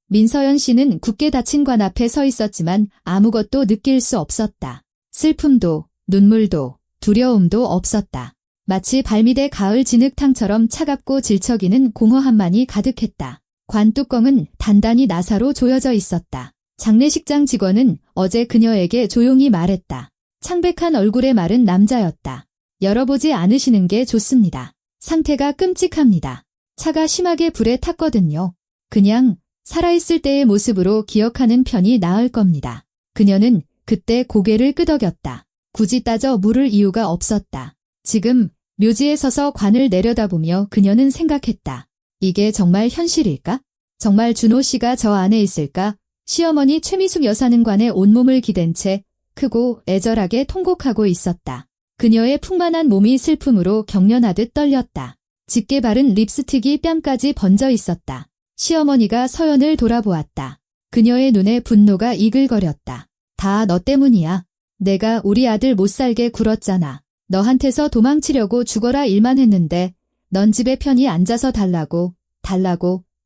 민서연 씨는 굳게 닫힌 관 앞에 서 있었지만 아무것도 느낄 수 없었다. 슬픔도, 눈물도, 두려움도 없었다. 마치 발밑의 가을 진흙탕처럼 차갑고 질척이는 공허함만이 가득했다. 관 뚜껑은 단단히 나사로 조여져 있었다. 장례식장 직원은 어제 그녀에게 조용히 말했다. 창백한 얼굴의 마른 남자였다. 열어보지 않으시는 게 좋습니다. 상태가 끔찍합니다. 차가 심하게 불에 탔거든요. 그냥 살아있을 때의 모습으로 기억하는 편이 나을 겁니다. 그녀는 그때 고개를 끄덕였다. 굳이 따져 물을 이유가 없었다. 지금 묘지에 서서 관을 내려다보며 그녀는 생각했다. 이게 정말 현실일까? 정말 준호 씨가 저 안에 있을까? 시어머니 최미숙 여사는 관에 온몸을 기댄 채 크고 애절하게 통곡하고 있었다. 그녀의 풍만한 몸이 슬픔으로 경련하듯 떨렸다. 짙게 바른 립스틱이 뺨까지 번져 있었다. 시어머니가 서연을 돌아보았다. 그녀의 눈에 분노가 이글거렸다. 다 너 때문이야. 내가 우리 아들 못 살게 굴었잖아. 너한테서 도망치려고 죽어라 일만 했는데 넌 집에 편히 앉아서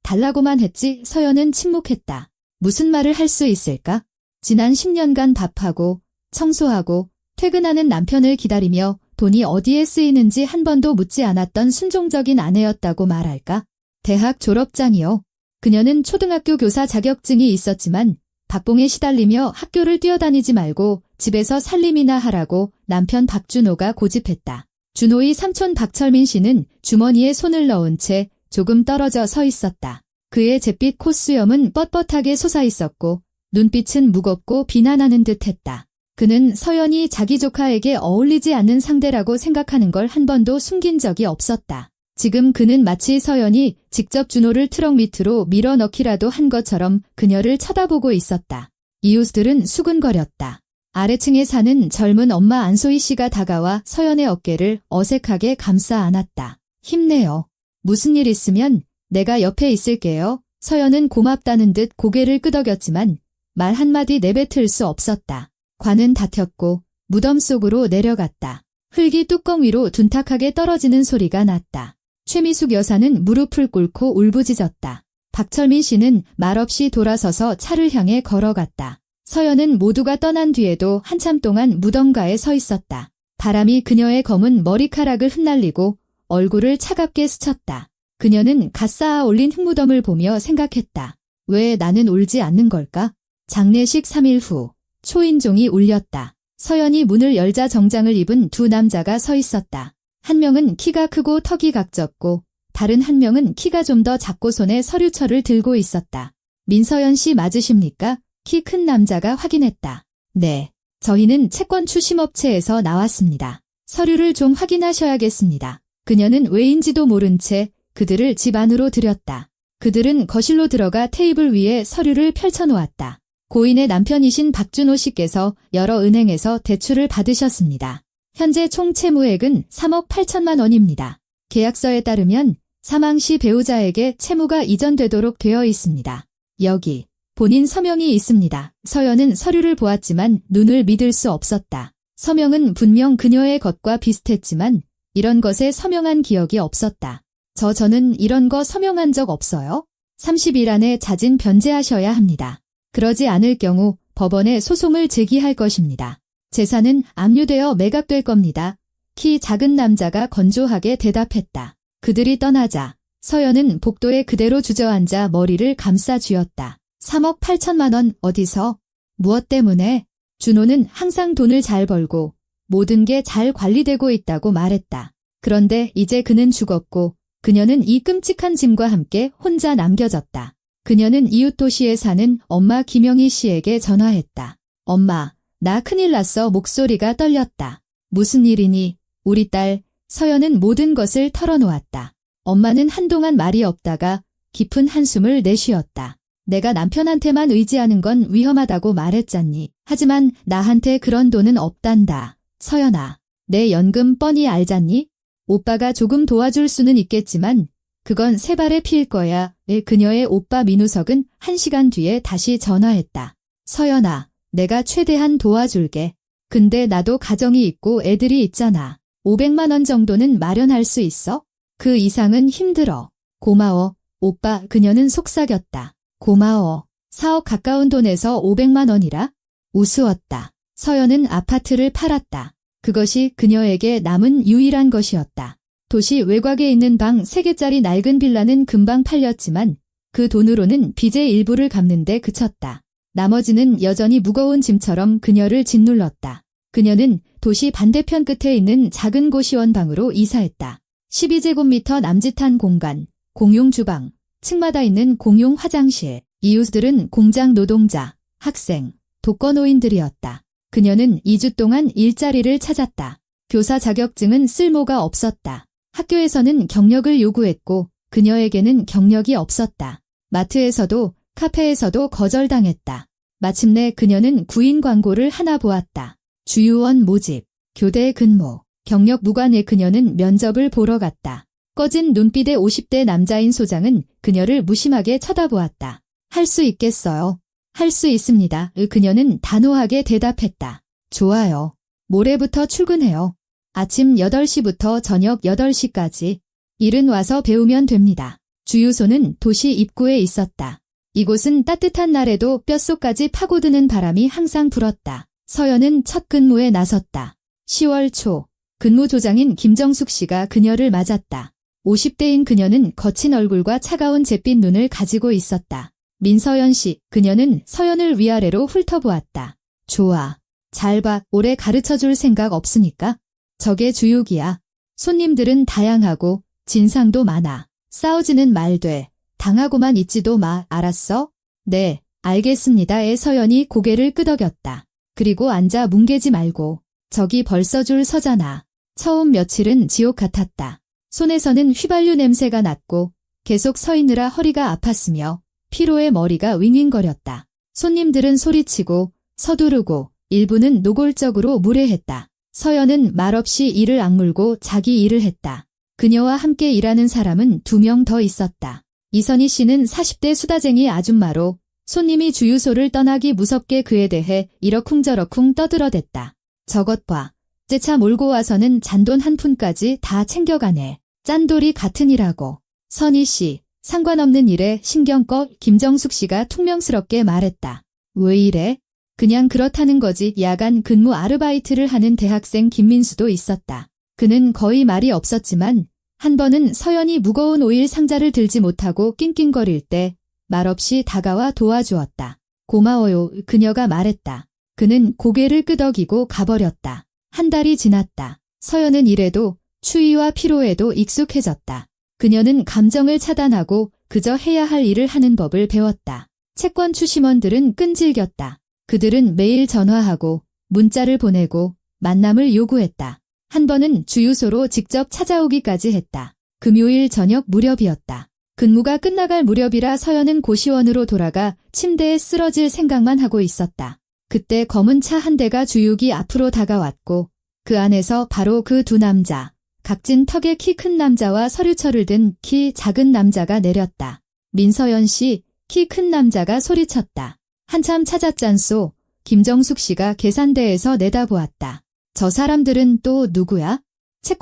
달라고만 했지. 서연은 침묵했다. 무슨 말을 할 수 있을까? 지난 10년간 밥하고 청소하고 퇴근하는 남편을 기다리며 돈이 어디에 쓰이는지 한 번도 묻지 않았던 순종적인 아내였다고 말할까? 대학 졸업장이요. 그녀는 초등학교 교사 자격증이 있었지만 박봉에 시달리며 학교를 뛰어다니지 말고 집에서 살림이나 하라고 남편 박준호가 고집했다. 준호의 삼촌 박철민 씨는 주머니에 손을 넣은 채 조금 떨어져 서 있었다. 그의 잿빛 콧수염은 뻣뻣하게 솟아있었고 눈빛은 무겁고 비난하는 듯했다. 그는 서연이 자기 조카에게 어울리지 않는 상대라고 생각하는 걸 한 번도 숨긴 적이 없었다. 지금 그는 마치 서연이 직접 준호를 트럭 밑으로 밀어넣기라도 한 것처럼 그녀를 쳐다보고 있었다. 이웃들은 수근거렸다. 아래층에 사는 젊은 엄마 안소희 씨가 다가와 서연의 어깨를 어색하게 감싸 안았다. 힘내요. 무슨 일 있으면 내가 옆에 있을게요. 서연은 고맙다는 듯 고개를 끄덕였지만 말 한마디 내뱉을 수 없었다. 관은 닫혔고 무덤 속으로 내려갔다. 흙이 뚜껑 위로 둔탁하게 떨어지는 소리가 났다. 최미숙 여사는 무릎을 꿇고 울부짖었다. 박철민 씨는 말없이 돌아서서 차를 향해 걸어갔다. 서연은 모두가 떠난 뒤에도 한참 동안 무덤가에 서 있었다. 바람이 그녀의 검은 머리카락을 흩날리고 얼굴을 차갑게 스쳤다. 그녀는 갓 쌓아 올린 흙무덤을 보며 생각했다. 왜 나는 울지 않는 걸까? 장례식 3일 후 초인종이 울렸다. 서연이 문을 열자 정장을 입은 두 남자가 서 있었다. 한 명은 키가 크고 턱이 각졌고 다른 한 명은 키가 좀 더 작고 손에 서류철을 들고 있었다. 민서연 씨 맞으십니까? 키 큰 남자가 확인했다. 네, 저희는 채권 추심업체에서 나왔습니다. 서류를 좀 확인하셔야겠습니다. 그녀는 왜인지도 모른 채 그들을 집 안으로 들였다. 그들은 거실로 들어가 테이블 위에 서류를 펼쳐놓았다. 고인의 남편이신 박준호 씨께서 여러 은행에서 대출을 받으셨습니다. 현재 총 채무액은 3억 8천만 원입니다. 계약서에 따르면 사망 시 배우자에게 채무가 이전되도록 되어 있습니다. 여기 본인 서명이 있습니다. 서연은 서류를 보았지만 눈을 믿을 수 없었다. 서명은 분명 그녀의 것과 비슷했지만 이런 것에 서명한 기억이 없었다. 저는 이런 거 서명한 적 없어요. 30일 안에 자진 변제하셔야 합니다. 그러지 않을 경우 법원에 소송을 제기할 것입니다. 재산은 압류되어 매각될 겁니다. 키 작은 남자가 건조하게 대답했다. 그들이 떠나자 서연은 복도에 그대로 주저앉아 머리를 감싸 쥐었다. 3억 8천만 원 어디서? 무엇 때문에? 준호는 항상 돈을 잘 벌고 모든 게 잘 관리되고 있다고 말했다. 그런데 이제 그는 죽었고 그녀는 이 끔찍한 짐과 함께 혼자 남겨졌다. 그녀는 이웃 도시에 사는 엄마 김영희 씨에게 전화했다. 엄마, 나 큰일 났어. 목소리가 떨렸다. 무슨 일이니? 우리 딸 서연은 모든 것을 털어놓았다. 엄마는 한동안 말이 없다가 깊은 한숨을 내쉬었다. 내가 남편한테만 의지하는 건 위험하다고 말했잖니. 하지만 나한테 그런 돈은 없단다. 서연아, 내 연금 뻔히 알잖니? 오빠가 조금 도와줄 수는 있겠지만 그건 세 발의 피일 거야. 그녀의 오빠 민우석은 1시간 뒤에 다시 전화했다. 서연아, 내가 최대한 도와줄게. 근데 나도 가정이 있고 애들이 있잖아. 500만 원 정도는 마련할 수 있어? 그 이상은 힘들어. 고마워, 오빠. 그녀는 속삭였다. 고마워. 4억 가까운 돈에서 500만 원이라? 우스웠다. 서연은 아파트를 팔았다. 그것이 그녀에게 남은 유일한 것이었다. 도시 외곽에 있는 방 3개짜리 낡은 빌라는 금방 팔렸지만 그 돈으로는 빚의 일부를 갚는 데 그쳤다. 나머지는 여전히 무거운 짐처럼 그녀를 짓눌렀다. 그녀는 도시 반대편 끝에 있는 작은 고시원 방으로 이사했다. 12제곱미터 남짓한 공간, 공용 주방, 층마다 있는 공용 화장실, 이웃들은 공장 노동자, 학생, 독거노인들이었다. 그녀는 2주 동안 일자리를 찾았다. 교사 자격증은 쓸모가 없었다. 학교에서는 경력을 요구했고 그녀에게는 경력이 없었다. 마트에서도 카페에서도 거절당했다. 마침내 그녀는 구인 광고를 하나 보았다. 주유원 모집, 교대 근무, 경력 무관의 그녀는 면접을 보러 갔다. 꺼진 눈빛의 50대 남자인 소장은 그녀를 무심하게 쳐다보았다. 할 수 있겠어요? 할 수 있습니다. 그녀는 단호하게 대답했다. 좋아요. 모레부터 출근해요. 아침 8시부터 저녁 8시까지. 일은 와서 배우면 됩니다. 주유소는 도시 입구에 있었다. 이곳은 따뜻한 날에도 뼛속까지 파고드는 바람이 항상 불었다. 서연은 첫 근무에 나섰다. 10월 초, 근무조장인 김정숙 씨가 그녀를 맞았다. 50대인 그녀는 거친 얼굴과 차가운 잿빛 눈을 가지고 있었다. 민서연 씨, 그녀는 서연을 위아래로 훑어보았다. 좋아. 잘 봐, 오래 가르쳐줄 생각 없으니까. 저게 주육이야. 손님들은 다양하고 진상도 많아. 싸우지는 말돼. 당하고만 있지도 마, 알았어? 네, 알겠습니다에 서연이 고개를 끄덕였다. 그리고 앉아 뭉개지 말고. 저기 벌써 줄 서잖아. 처음 며칠은 지옥 같았다. 손에서는 휘발유 냄새가 났고 계속 서 있느라 허리가 아팠으며 피로에 머리가 윙윙거렸다. 손님들은 소리치고 서두르고 일부는 노골적으로 무례했다. 서연은 말없이 이를 악물고 자기 일을 했다. 그녀와 함께 일하는 사람은 2명 더 있었다. 이선희 씨는 40대 수다쟁이 아줌마로 손님이 주유소를 떠나기 무섭게 그에 대해 이러쿵저러쿵 떠들어댔다. 저것 봐. 제 차 몰고 와서는 잔돈 한 푼까지 다 챙겨가네. 짠돌이 같으니라고. 선희 씨, 상관없는 일에 신경 꺼. 김정숙 씨가 퉁명스럽게 말했다. 왜 이래? 그냥 그렇다는 거지. 야간 근무 아르바이트를 하는 대학생 김민수도 있었다. 그는 거의 말이 없었지만 한 번은 서연이 무거운 오일 상자를 들지 못하고 낑낑거릴 때 말없이 다가와 도와주었다. 고마워요. 그녀가 말했다. 그는 고개를 끄덕이고 가버렸다. 한 달이 지났다. 서연은 이래도 추위와 피로에도 익숙해졌다. 그녀는 감정을 차단하고 그저 해야 할 일을 하는 법을 배웠다. 채권 추심원들은 끈질겼다. 그들은 매일 전화하고 문자를 보내고 만남을 요구했다. 한 번은 주유소로 직접 찾아오기까지 했다. 금요일 저녁 무렵이었다. 근무가 끝나갈 무렵이라 서연은 고시원으로 돌아가 침대에 쓰러질 생각만 하고 있었다. 그때 검은 차 한 대가 주육이 앞으로 다가왔고 그 안에서 바로 그 2 남자, 각진 턱의 키 큰 남자와 서류철을 든 키 작은 남자가 내렸다. 민서연 씨, 키 큰 남자가 소리쳤다. 한참 찾았잖소. 김정숙 씨가 계산대에서 내다보았다. 저 사람들은 또 누구야?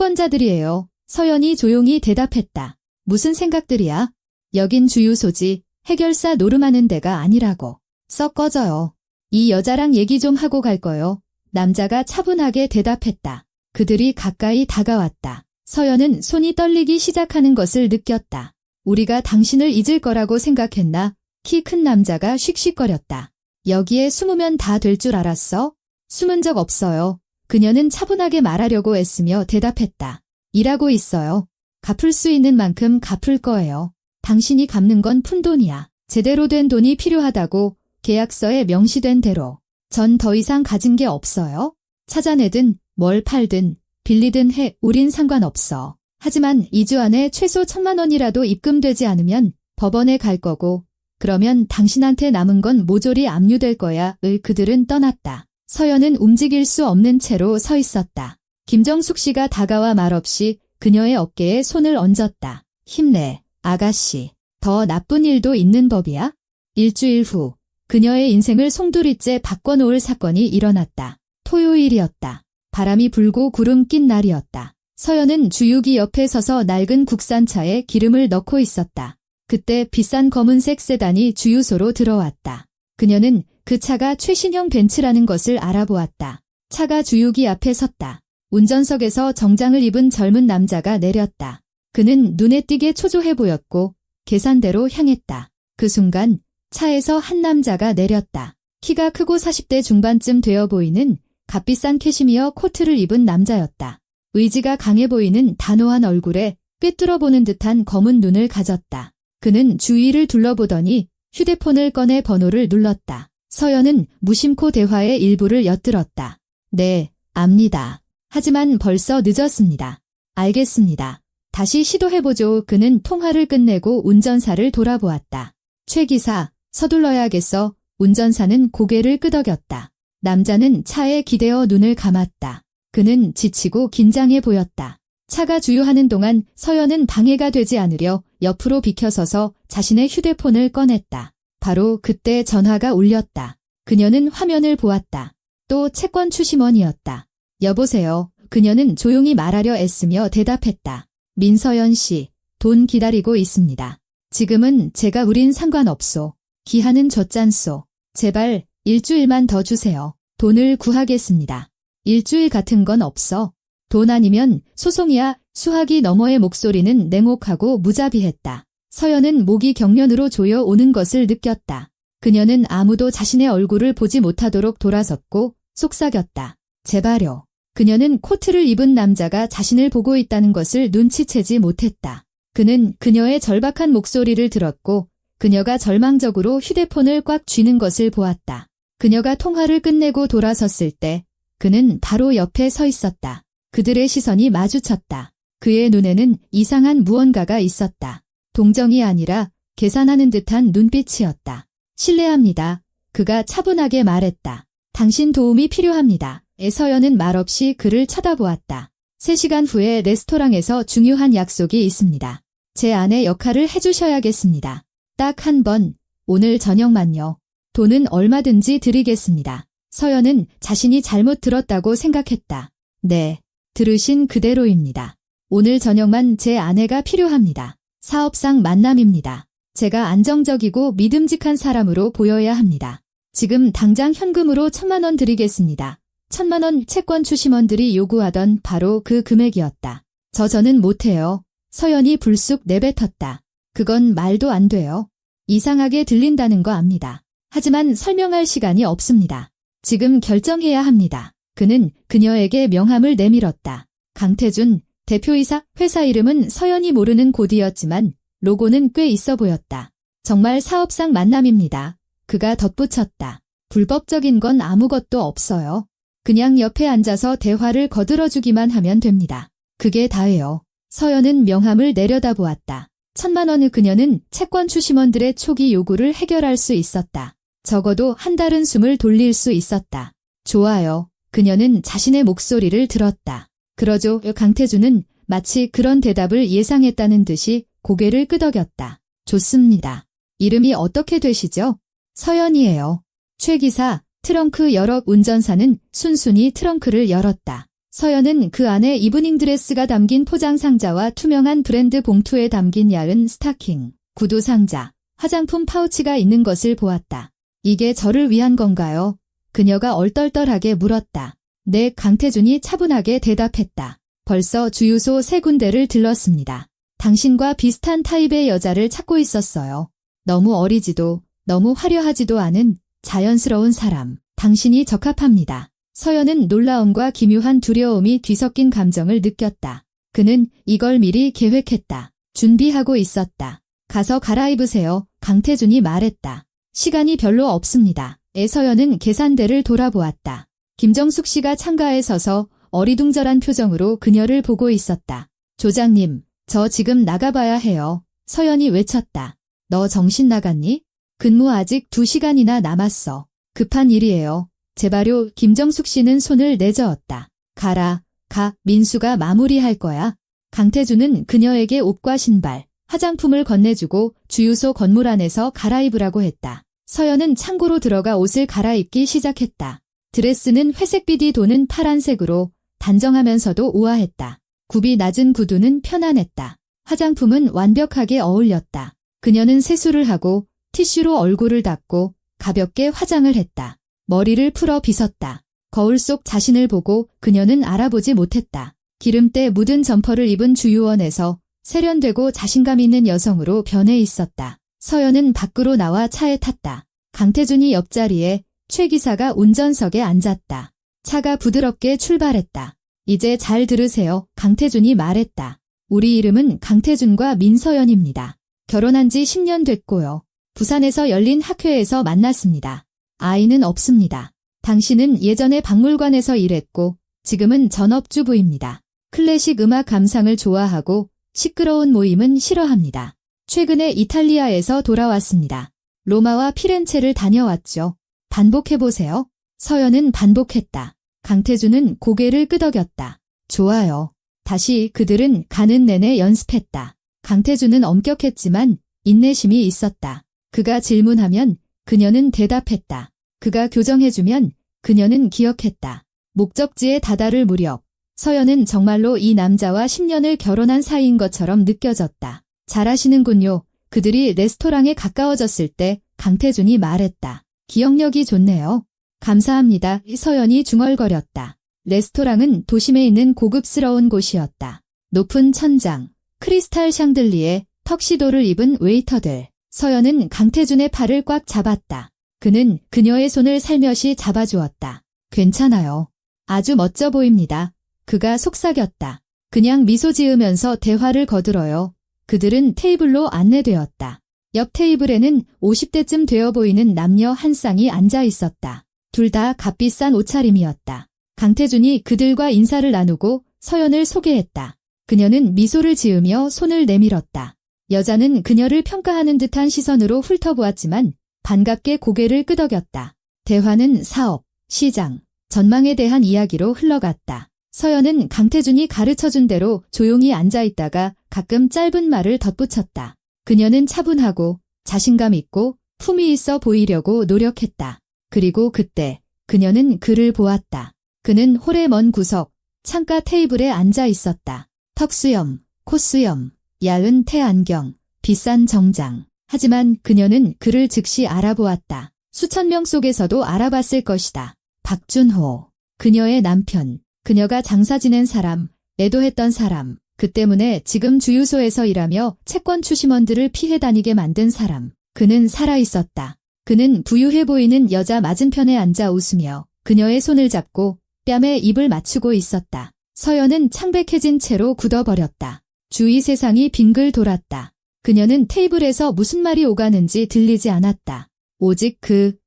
채권자들이에요. 서연이 조용히 대답했다. 무슨 생각들이야? 여긴 주유소지. 해결사 노름하는 데가 아니라고. 썩 꺼져요. 이 여자랑 얘기 좀 하고 갈 거요. 남자가 차분하게 대답했다. 그들이 가까이 다가왔다. 서연은 손이 떨리기 시작하는 것을 느꼈다. 우리가 당신을 잊을 거라고 생각했나? 키 큰 남자가 씩씩거렸다. 여기에 숨으면 다 될 줄 알았어? 숨은 적 없어요. 그녀는 차분하게 말하려고 애쓰며 대답했다. 일하고 있어요. 갚을 수 있는 만큼 갚을 거예요. 당신이 갚는 건 푼돈이야. 제대로 된 돈이 필요하다고 계약서에 명시된 대로. 전 더 이상 가진 게 없어요. 찾아내든 뭘 팔든 빌리든 해. 우린 상관없어. 하지만 2주 안에 최소 1,000만 원이라도 입금되지 않으면 법원에 갈 거고 그러면 당신한테 남은 건 모조리 압류될 거야. 그들은 떠났다. 서연은 움직일 수 없는 채로 서 있었다. 김정숙 씨가 다가와 말없이 그녀의 어깨에 손을 얹었다. 힘내, 아가씨. 더 나쁜 일도 있는 법이야? 일주일 후 그녀의 인생을 송두리째 바꿔놓을 사건이 일어났다. 토요일이었다. 바람이 불고 구름 낀 날이었다. 서연은 주유기 옆에 서서 낡은 국산차에 기름을 넣고 있었다. 그때 비싼 검은색 세단이 주유소로 들어왔다. 그녀는 그 차가 최신형 벤츠라는 것을 알아보았다. 차가 주유기 앞에 섰다. 운전석에서 정장을 입은 젊은 남자가 내렸다. 그는 눈에 띄게 초조해 보였고 계산대로 향했다. 그 순간 차에서 한 남자가 내렸다. 키가 크고 40대 중반쯤 되어 보이는 값비싼 캐시미어 코트를 입은 남자였다. 의지가 강해 보이는 단호한 얼굴에 꿰뚫어 보는 듯한 검은 눈을 가졌다. 그는 주위를 둘러보더니 휴대폰을 꺼내 번호를 눌렀다. 서연은 무심코 대화의 일부를 엿들었다. 네, 압니다. 하지만 벌써 늦었습니다. 알겠습니다. 다시 시도해보죠. 그는 통화를 끝내고 운전사를 돌아보았다. 최 기사, 서둘러야겠어. 운전사는 고개를 끄덕였다. 남자는 차에 기대어 눈을 감았다. 그는 지치고 긴장해 보였다. 차가 주유하는 동안 서연은 방해가 되지 않으려 옆으로 비켜서서 자신의 휴대폰을 꺼냈다. 바로 그때 전화가 울렸다. 그녀는 화면을 보았다. 또 채권 추심원이었다. 여보세요. 그녀는 조용히 말하려 애쓰며 대답했다. 민서연 씨, 돈 기다리고 있습니다. 지금은 제가 우린 상관없소. 기한은 줬잖소. 제발 일주일만 더 주세요. 돈을 구하겠습니다. 일주일 같은 건 없어. 돈 아니면 소송이야. 수화기 너머의 목소리는 냉혹하고 무자비했다. 서연은 목이 경련으로 조여 오는 것을 느꼈다. 그녀는 아무도 자신의 얼굴을 보지 못하도록 돌아섰고 속삭였다. 제발요. 그녀는 코트를 입은 남자가 자신을 보고 있다는 것을 눈치채지 못했다. 그는 그녀의 절박한 목소리를 들었고 그녀가 절망적으로 휴대폰을 꽉 쥐는 것을 보았다. 그녀가 통화를 끝내고 돌아섰을 때 그는 바로 옆에 서 있었다. 그들의 시선이 마주쳤다. 그의 눈에는 이상한 무언가가 있었다. 동정이 아니라 계산하는 듯한 눈빛이었다. 실례합니다. 그가 차분하게 말했다. 당신 도움이 필요합니다. 서연은 말없이 그를 쳐다보았다. 3시간 후에 레스토랑에서 중요한 약속이 있습니다. 제 아내 역할을 해주셔야겠습니다. 딱 한 번, 오늘 저녁만요. 돈은 얼마든지 드리겠습니다. 서연은 자신이 잘못 들었다고 생각했다. 네, 들으신 그대로입니다. 오늘 저녁만 제 아내가 필요합니다. 사업상 만남입니다. 제가 안정적이고 믿음직한 사람으로 보여야 합니다. 지금 당장 현금으로 1,000만 원 드리겠습니다. 1,000만 원 채권 추심원들이 요구하던 바로 그 금액이었다. 저는 못해요. 서연이 불쑥 내뱉었다. 그건 말도 안 돼요. 이상하게 들린다는 거 압니다. 하지만 설명할 시간이 없습니다. 지금 결정해야 합니다. 그는 그녀에게 명함을 내밀었다. 강태준, 대표이사, 회사 이름은 서연이 모르는 곳이었지만 로고는 꽤 있어 보였다. 정말 사업상 만남입니다. 그가 덧붙였다. 불법적인 건 아무것도 없어요. 그냥 옆에 앉아서 대화를 거들어주기만 하면 됩니다. 그게 다예요. 서연은 명함을 내려다보았다. 1,000만 원의 그녀는 채권 추심원들의 초기 요구를 해결할 수 있었다. 적어도 한 달은 숨을 돌릴 수 있었다. 좋아요. 그녀는 자신의 목소리를 들었다. 그러죠. 강태준은 마치 그런 대답을 예상했다는 듯이 고개를 끄덕였다. 좋습니다. 이름이 어떻게 되시죠? 서연이에요. 최 기사, 트렁크 열어. 운전사는 순순히 트렁크를 열었다. 서연은 그 안에 이브닝 드레스가 담긴 포장 상자와 투명한 브랜드 봉투에 담긴 얇은 스타킹, 구두 상자, 화장품 파우치가 있는 것을 보았다. 이게 저를 위한 건가요? 그녀가 얼떨떨하게 물었다. 네, 강태준이 차분하게 대답했다. 벌써 주유소 3군데를 들렀습니다. 당신과 비슷한 타입의 여자를 찾고 있었어요. 너무 어리지도 너무 화려하지도 않은 자연스러운 사람. 당신이 적합합니다. 서연은 놀라움과 기묘한 두려움이 뒤섞인 감정을 느꼈다. 그는 이걸 미리 계획했다. 준비하고 있었다. 가서 갈아입으세요. 강태준이 말했다. 시간이 별로 없습니다. 서연은 계산대를 돌아보았다. 김정숙 씨가 창가에 서서 어리둥절한 표정으로 그녀를 보고 있었다. 조장님, 저 지금 나가봐야 해요. 서연이 외쳤다. 너 정신 나갔니? 근무 아직 2시간이나 남았어. 급한 일이에요. 제발요. 김정숙 씨는 손을 내저었다. 가라. 가. 민수가 마무리할 거야. 강태준은 그녀에게 옷과 신발, 화장품을 건네주고 주유소 건물 안에서 갈아입으라고 했다. 서연은 창고로 들어가 옷을 갈아입기 시작했다. 드레스는 회색빛이 도는 파란색으로 단정하면서도 우아했다. 굽이 낮은 구두는 편안했다. 화장품은 완벽하게 어울렸다. 그녀는 세수를 하고 티슈로 얼굴을 닦고 가볍게 화장을 했다. 머리를 풀어 빗었다. 거울 속 자신을 보고 그녀는 알아보지 못했다. 기름때 묻은 점퍼를 입은 주유원에서 세련되고 자신감 있는 여성으로 변해 있었다. 서연은 밖으로 나와 차에 탔다. 강태준이 옆자리에 최 기사가 운전석에 앉았다. 차가 부드럽게 출발했다. 이제 잘 들으세요. 강태준이 말했다. 우리 이름은 강태준과 민서연입니다. 결혼한 지 10년 됐고요. 부산에서 열린 학회에서 만났습니다. 아이는 없습니다. 당신은 예전에 박물관에서 일했고 지금은 전업주부입니다. 클래식 음악 감상을 좋아하고 시끄러운 모임은 싫어합니다. 최근에 이탈리아에서 돌아왔습니다. 로마와 피렌체를 다녀왔죠. 반복해보세요. 서연은 반복했다. 강태준은 고개를 끄덕였다. 좋아요. 다시 그들은 가는 내내 연습했다. 강태준은 엄격했지만 인내심이 있었다. 그가 질문하면 그녀는 대답했다. 그가 교정해주면 그녀는 기억했다. 목적지에 다다를 무렵 서연은 정말로 이 남자와 10년을 결혼한 사이인 것처럼 느껴졌다. 잘하시는군요. 그들이 레스토랑에 가까워졌을 때 강태준이 말했다. 기억력이 좋네요. 감사합니다. 서연이 중얼거렸다. 레스토랑은 도심에 있는 고급스러운 곳이었다. 높은 천장, 크리스탈 샹들리에 턱시도를 입은 웨이터들. 서연은 강태준의 팔을 꽉 잡았다. 그는 그녀의 손을 살며시 잡아주었다. 괜찮아요. 아주 멋져 보입니다. 그가 속삭였다. 그냥 미소 지으면서 대화를 거들어요. 그들은 테이블로 안내되었다. 옆 테이블에는 50대쯤 되어 보이는 남녀 한 쌍이 앉아 있었다. 둘 다 값비싼 옷차림이었다. 강태준이 그들과 인사를 나누고 서연을 소개했다. 그녀는 미소를 지으며 손을 내밀었다. 여자는 그녀를 평가하는 듯한 시선으로 훑어보았지만 반갑게 고개를 끄덕였다. 대화는 사업, 시장, 전망에 대한 이야기로 흘러갔다. 서연은 강태준이 가르쳐준 대로 조용히 앉아있다가 가끔 짧은 말을 덧붙였다. 그녀는 차분하고 자신감 있고 품위 있어 보이려고 노력했다. 그리고 그때 그녀는 그를 보았다. 그는 홀의 먼 구석, 창가 테이블에 앉아 있었다. 턱수염, 콧수염, 야은 태안경, 비싼 정장. 하지만 그녀는 그를 즉시 알아보았다. 수천 명 속에서도 알아봤을 것이다. 박준호. 그녀의 남편. 그녀가 장사 지낸 사람, 애도했던 사람. 그 때문에 지금 주유소에서 일하며 채권 추심원들을 피해 다니게 만든 사람. 그는 살아있었다. 그는 부유해 보이는 여자 맞은편에 앉아 웃으며 그녀의 손을 잡고 뺨에 입을 맞추고 있었다. 서연은 창백해진 채로 굳어버렸다. 주위 세상이 빙글 돌았다. 그녀는 테이블에서 무슨 말이 오가는지 들리지 않았다. 오직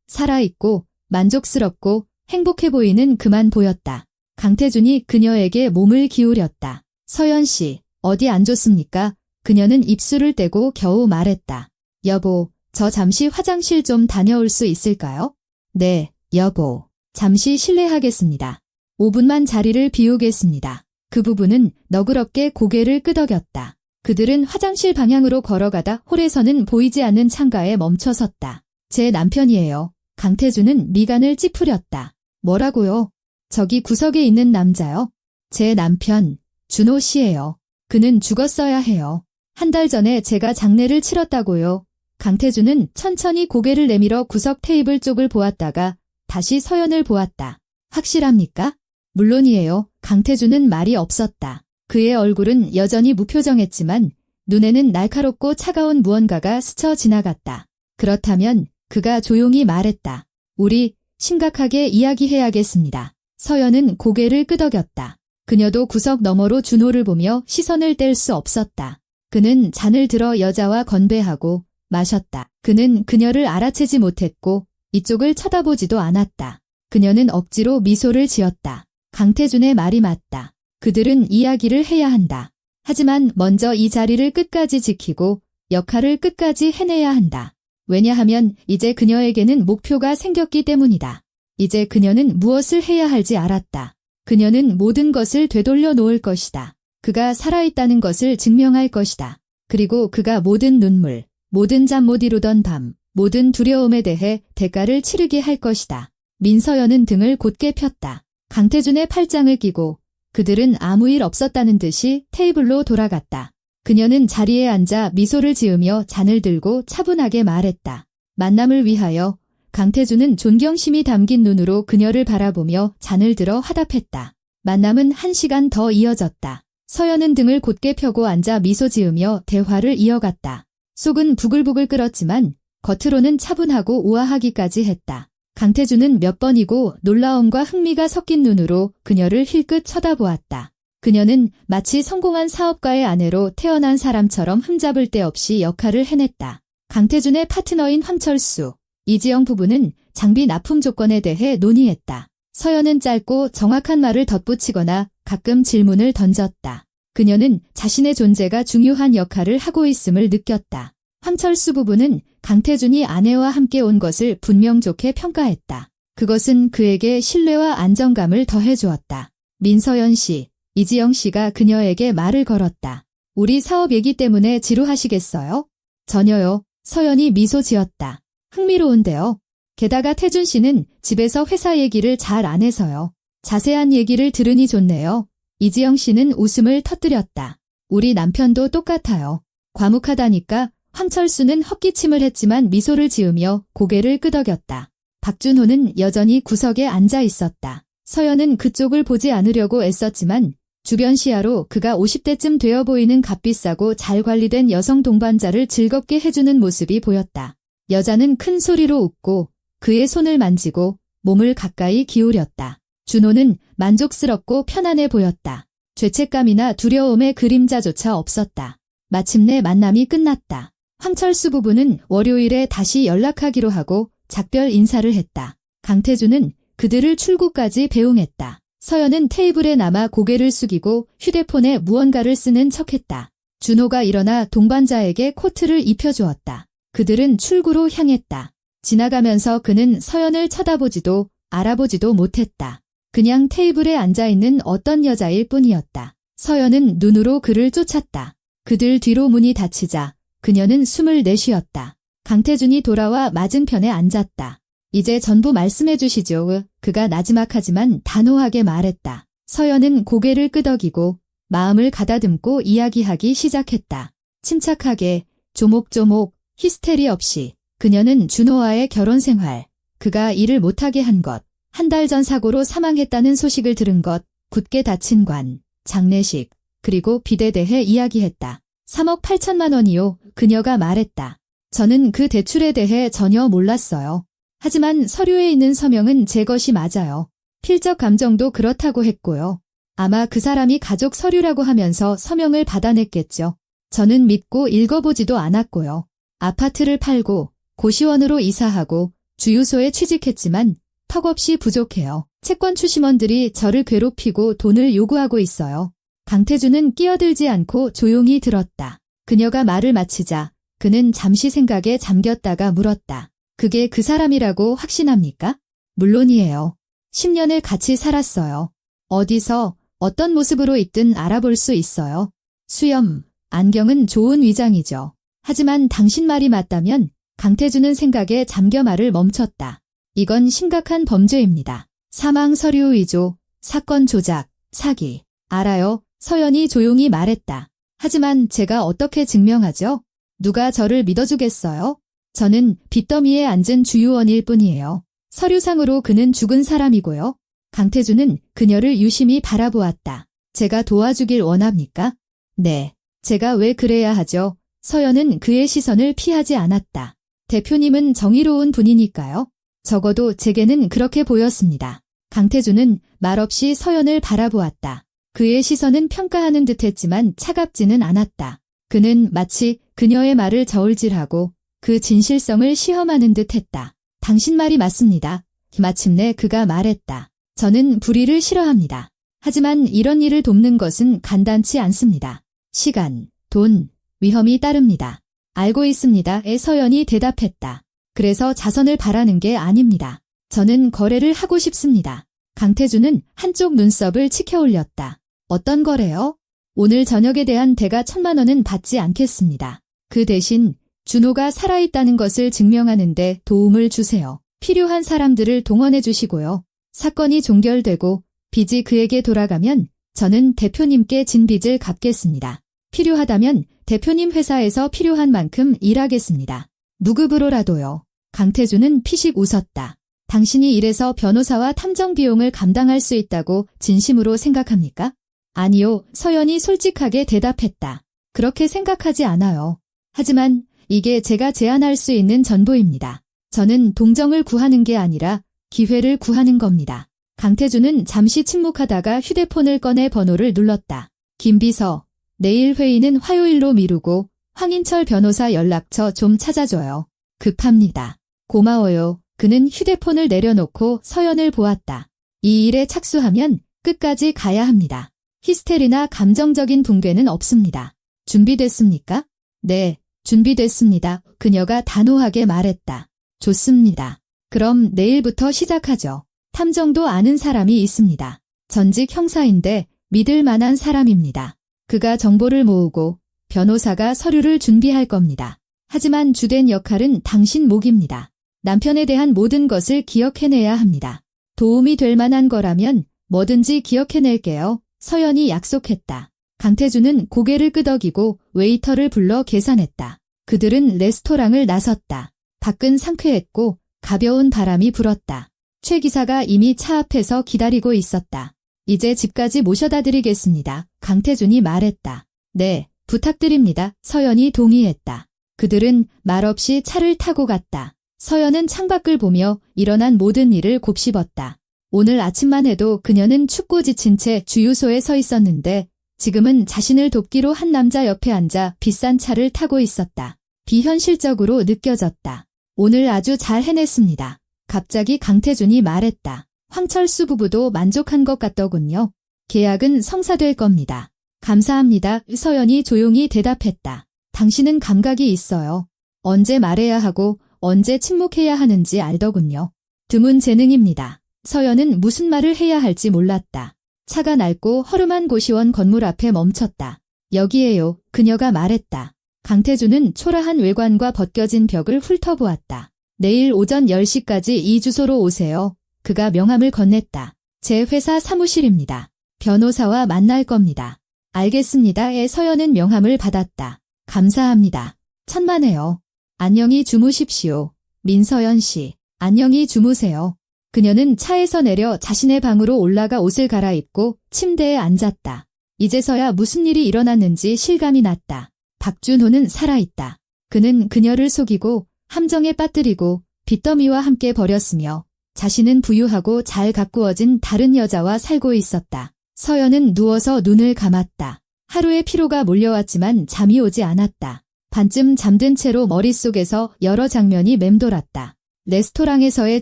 살아있고 만족스럽고 행복해 보이는 그만 보였다. 강태준이 그녀에게 몸을 기울였다. 서연 씨, 어디 안 좋습니까? 그녀는 입술을 떼고 겨우 말했다. 여보, 저 잠시 화장실 좀 다녀올 수 있을까요? 네, 여보. 잠시 실례하겠습니다. 5분만 자리를 비우겠습니다. 그 부부는 너그럽게 고개를 끄덕였다. 그들은 화장실 방향으로 걸어가다 홀에서는 보이지 않는 창가에 멈춰섰다. 제 남편이에요. 강태준은 미간을 찌푸렸다. 뭐라고요? 저기 구석에 있는 남자요. 제 남편, 준호 씨예요. 그는 죽었어야 해요. 한 달 전에 제가 장례를 치렀다고요. 강태준은 천천히 고개를 내밀어 구석 테이블 쪽을 보았다가 다시 서연을 보았다. 확실합니까? 물론이에요. 강태준은 말이 없었다. 그의 얼굴은 여전히 무표정했지만 눈에는 날카롭고 차가운 무언가가 스쳐 지나갔다. 그렇다면 그가 조용히 말했다. 우리 심각하게 이야기해야겠습니다. 서연은 고개를 끄덕였다. 그녀도 구석 너머로 준호를 보며 시선을 뗄 수 없었다. 그는 잔을 들어 여자와 건배하고 마셨다. 그는 그녀를 알아채지 못했고 이쪽을 쳐다보지도 않았다. 그녀는 억지로 미소를 지었다. 강태준의 말이 맞다. 그들은 이야기를 해야 한다. 하지만 먼저 이 자리를 끝까지 지키고 역할을 끝까지 해내야 한다. 왜냐하면 이제 그녀에게는 목표가 생겼기 때문이다. 이제 그녀는 무엇을 해야 할지 알았다. 그녀는 모든 것을 되돌려 놓을 것이다. 그가 살아있다는 것을 증명할 것이다. 그리고 그가 모든 눈물, 모든 잠 못 이루던 밤, 모든 두려움에 대해 대가를 치르게 할 것이다. 민서연은 등을 곧게 폈다. 강태준의 팔짱을 끼고 그들은 아무 일 없었다는 듯이 테이블로 돌아갔다. 그녀는 자리에 앉아 미소를 지으며 잔을 들고 차분하게 말했다. 만남을 위하여. 강태준은 존경심이 담긴 눈으로 그녀를 바라보며 잔을 들어 화답했다. 만남은 1시간 더 이어졌다. 서연은 등을 곧게 펴고 앉아 미소 지으며 대화를 이어갔다. 속은 부글부글 끓었지만 겉으로는 차분하고 우아하기까지 했다. 강태준은 몇 번이고 놀라움과 흥미가 섞인 눈으로 그녀를 힐끗 쳐다보았다. 그녀는 마치 성공한 사업가의 아내로 태어난 사람처럼 흠잡을 데 없이 역할을 해냈다. 강태준의 파트너인 황철수, 이지영 부부는 장비 납품 조건에 대해 논의했다. 서연은 짧고 정확한 말을 덧붙이거나 가끔 질문을 던졌다. 그녀는 자신의 존재가 중요한 역할을 하고 있음을 느꼈다. 황철수 부부는 강태준이 아내와 함께 온 것을 분명 좋게 평가했다. 그것은 그에게 신뢰와 안정감을 더해주었다. 민서연 씨, 이지영 씨가 그녀에게 말을 걸었다. 우리 사업 얘기 때문에 지루하시겠어요? 전혀요. 서연이 미소 지었다. 흥미로운데요. 게다가 태준 씨는 집에서 회사 얘기를 잘 안 해서요. 자세한 얘기를 들으니 좋네요. 이지영 씨는 웃음을 터뜨렸다. 우리 남편도 똑같아요. 과묵하다니까. 황철수는 헛기침을 했지만 미소를 지으며 고개를 끄덕였다. 박준호는 여전히 구석에 앉아 있었다. 서연은 그쪽을 보지 않으려고 애썼지만 주변 시야로 그가 50대쯤 되어 보이는 값비싸고 잘 관리된 여성 동반자를 즐겁게 해주는 모습이 보였다. 여자는 큰 소리로 웃고 그의 손을 만지고 몸을 가까이 기울였다. 준호는 만족스럽고 편안해 보였다. 죄책감이나 두려움의 그림자조차 없었다. 마침내 만남이 끝났다. 황철수 부부는 월요일에 다시 연락하기로 하고 작별 인사를 했다. 강태준은 그들을 출구까지 배웅했다. 서연은 테이블에 남아 고개를 숙이고 휴대폰에 무언가를 쓰는 척했다. 준호가 일어나 동반자에게 코트를 입혀주었다. 그들은 출구로 향했다. 지나가면서 그는 서연을 쳐다보지도 알아보지도 못했다. 그냥 테이블에 앉아있는 어떤 여자일 뿐이었다. 서연은 눈으로 그를 쫓았다. 그들 뒤로 문이 닫히자 그녀는 숨을 내쉬었다. 강태준이 돌아와 맞은편에 앉았다. 이제 전부 말씀해 주시죠. 그가 나지막하지만 단호하게 말했다. 서연은 고개를 끄덕이고 마음을 가다듬고 이야기하기 시작했다. 침착하게, 조목조목, 히스테리 없이. 그녀는 준호와의 결혼 생활, 그가 일을 못하게 한 것, 한 달 전 사고로 사망했다는 소식을 들은 것, 굳게 다친 관, 장례식, 그리고 빚에 대해 이야기했다. 3억 8천만 원이요. 그녀가 말했다. 저는 그 대출에 대해 전혀 몰랐어요. 하지만 서류에 있는 서명은 제 것이 맞아요. 필적 감정도 그렇다고 했고요. 아마 그 사람이 가족 서류라고 하면서 서명을 받아냈겠죠. 저는 믿고 읽어보지도 않았고요. 아파트를 팔고 고시원으로 이사하고 주유소에 취직했지만 턱없이 부족해요. 채권 추심원들이 저를 괴롭히고 돈을 요구하고 있어요. 강태준은 끼어들지 않고 조용히 들었다. 그녀가 말을 마치자 그는 잠시 생각에 잠겼다가 물었다. 그게 그 사람이라고 확신합니까? 물론이에요. 10년을 같이 살았어요. 어디서 어떤 모습으로 있든 알아볼 수 있어요. 수염, 안경은 좋은 위장이죠. 하지만 당신 말이 맞다면 강태준은 생각에 잠겨 말을 멈췄다. 이건 심각한 범죄입니다. 사망 서류 위조, 사건 조작, 사기. 알아요. 서연이 조용히 말했다. 하지만 제가 어떻게 증명하죠? 누가 저를 믿어주겠어요? 저는 빚더미에 앉은 주유원일 뿐이에요. 서류상으로 그는 죽은 사람이고요. 강태준은 그녀를 유심히 바라보았다. 제가 도와주길 원합니까? 네. 제가 왜 그래야 하죠? 서연은 그의 시선을 피하지 않았다. 대표님은 정의로운 분이니까요. 적어도 제게는 그렇게 보였습니다. 강태준은 말없이 서연을 바라보았다. 그의 시선은 평가하는 듯했지만 차갑지는 않았다. 그는 마치 그녀의 말을 저울질하고 그 진실성을 시험하는 듯했다. 당신 말이 맞습니다. 마침내 그가 말했다. 저는 불의를 싫어합니다. 하지만 이런 일을 돕는 것은 간단치 않습니다. 시간, 돈, 위험이 따릅니다. 알고 있습니다. 서연이 대답했다. 그래서 자선을 바라는 게 아닙니다. 저는 거래를 하고 싶습니다. 강태준은 한쪽 눈썹을 치켜 올렸다. 어떤 거래요? 오늘 저녁에 대한 대가 1,000만 원은 받지 않겠습니다. 그 대신 준호가 살아있다는 것을 증명하는데 도움을 주세요. 필요한 사람들을 동원해 주시고요. 사건이 종결되고 빚이 그에게 돌아가면 저는 대표님께 진 빚을 갚겠습니다. 필요하다면 대표님 회사에서 필요한 만큼 일하겠습니다. 무급으로라도요. 강태준은 피식 웃었다. 당신이 이래서 변호사와 탐정 비용을 감당할 수 있다고 진심으로 생각합니까? 아니요, 서연이 솔직하게 대답했다. 그렇게 생각하지 않아요. 하지만 이게 제가 제안할 수 있는 전부입니다. 저는 동정을 구하는 게 아니라 기회를 구하는 겁니다. 강태준은 잠시 침묵하다가 휴대폰을 꺼내 번호를 눌렀다. 김비서, 내일 회의는 화요일로 미루고 황인철 변호사 연락처 좀 찾아줘요. 급합니다. 고마워요. 그는 휴대폰을 내려놓고 서연을 보았다. 이 일에 착수하면 끝까지 가야 합니다. 히스테리나 감정적인 붕괴는 없습니다. 준비됐습니까? 네, 준비됐습니다. 그녀가 단호하게 말했다. 좋습니다. 그럼 내일부터 시작하죠. 탐정도 아는 사람이 있습니다. 전직 형사인데 믿을 만한 사람입니다. 그가 정보를 모으고 변호사가 서류를 준비할 겁니다. 하지만 주된 역할은 당신 몫입니다. 남편에 대한 모든 것을 기억해내야 합니다. 도움이 될 만한 거라면 뭐든지 기억해낼게요. 서연이 약속했다. 강태준은 고개를 끄덕이고 웨이터를 불러 계산했다. 그들은 레스토랑을 나섰다. 밖은 상쾌했고 가벼운 바람이 불었다. 최 기사가 이미 차 앞에서 기다리고 있었다. 이제 집까지 모셔다 드리겠습니다. 강태준이 말했다. 네, 부탁드립니다. 서연이 동의했다. 그들은 말없이 차를 타고 갔다. 서연은 창밖을 보며 일어난 모든 일을 곱씹었다. 오늘 아침만 해도 그녀는 춥고 지친 채 주유소에 서 있었는데 지금은 자신을 돕기로 한 남자 옆에 앉아 비싼 차를 타고 있었다. 비현실적으로 느껴졌다. 오늘 아주 잘 해냈습니다. 갑자기 강태준이 말했다. 황철수 부부도 만족한 것 같더군요. 계약은 성사될 겁니다. 감사합니다. 서연이 조용히 대답했다. 당신은 감각이 있어요. 언제 말해야 하고 언제 침묵해야 하는지 알더군요. 드문 재능입니다. 서연은 무슨 말을 해야 할지 몰랐다. 차가 낡고 허름한 고시원 건물 앞에 멈췄다. 여기에요. 그녀가 말했다. 강태준은 초라한 외관과 벗겨진 벽을 훑어보았다. 내일 오전 10시까지 이 주소로 오세요. 그가 명함을 건넸다. 제 회사 사무실입니다. 변호사와 만날 겁니다. 알겠습니다. 서연은 명함을 받았다. 감사합니다. 천만에요. 안녕히 주무십시오. 민서연 씨. 안녕히 주무세요. 그녀는 차에서 내려 자신의 방으로 올라가 옷을 갈아입고 침대에 앉았다. 이제서야 무슨 일이 일어났는지 실감이 났다. 박준호는 살아있다. 그는 그녀를 속이고 함정에 빠뜨리고 빚더미와 함께 버렸으며 자신은 부유하고 잘 가꾸어진 다른 여자와 살고 있었다. 서연은 누워서 눈을 감았다. 하루의 피로가 몰려왔지만 잠이 오지 않았다. 반쯤 잠든 채로 머릿속에서 여러 장면이 맴돌았다. 레스토랑에서의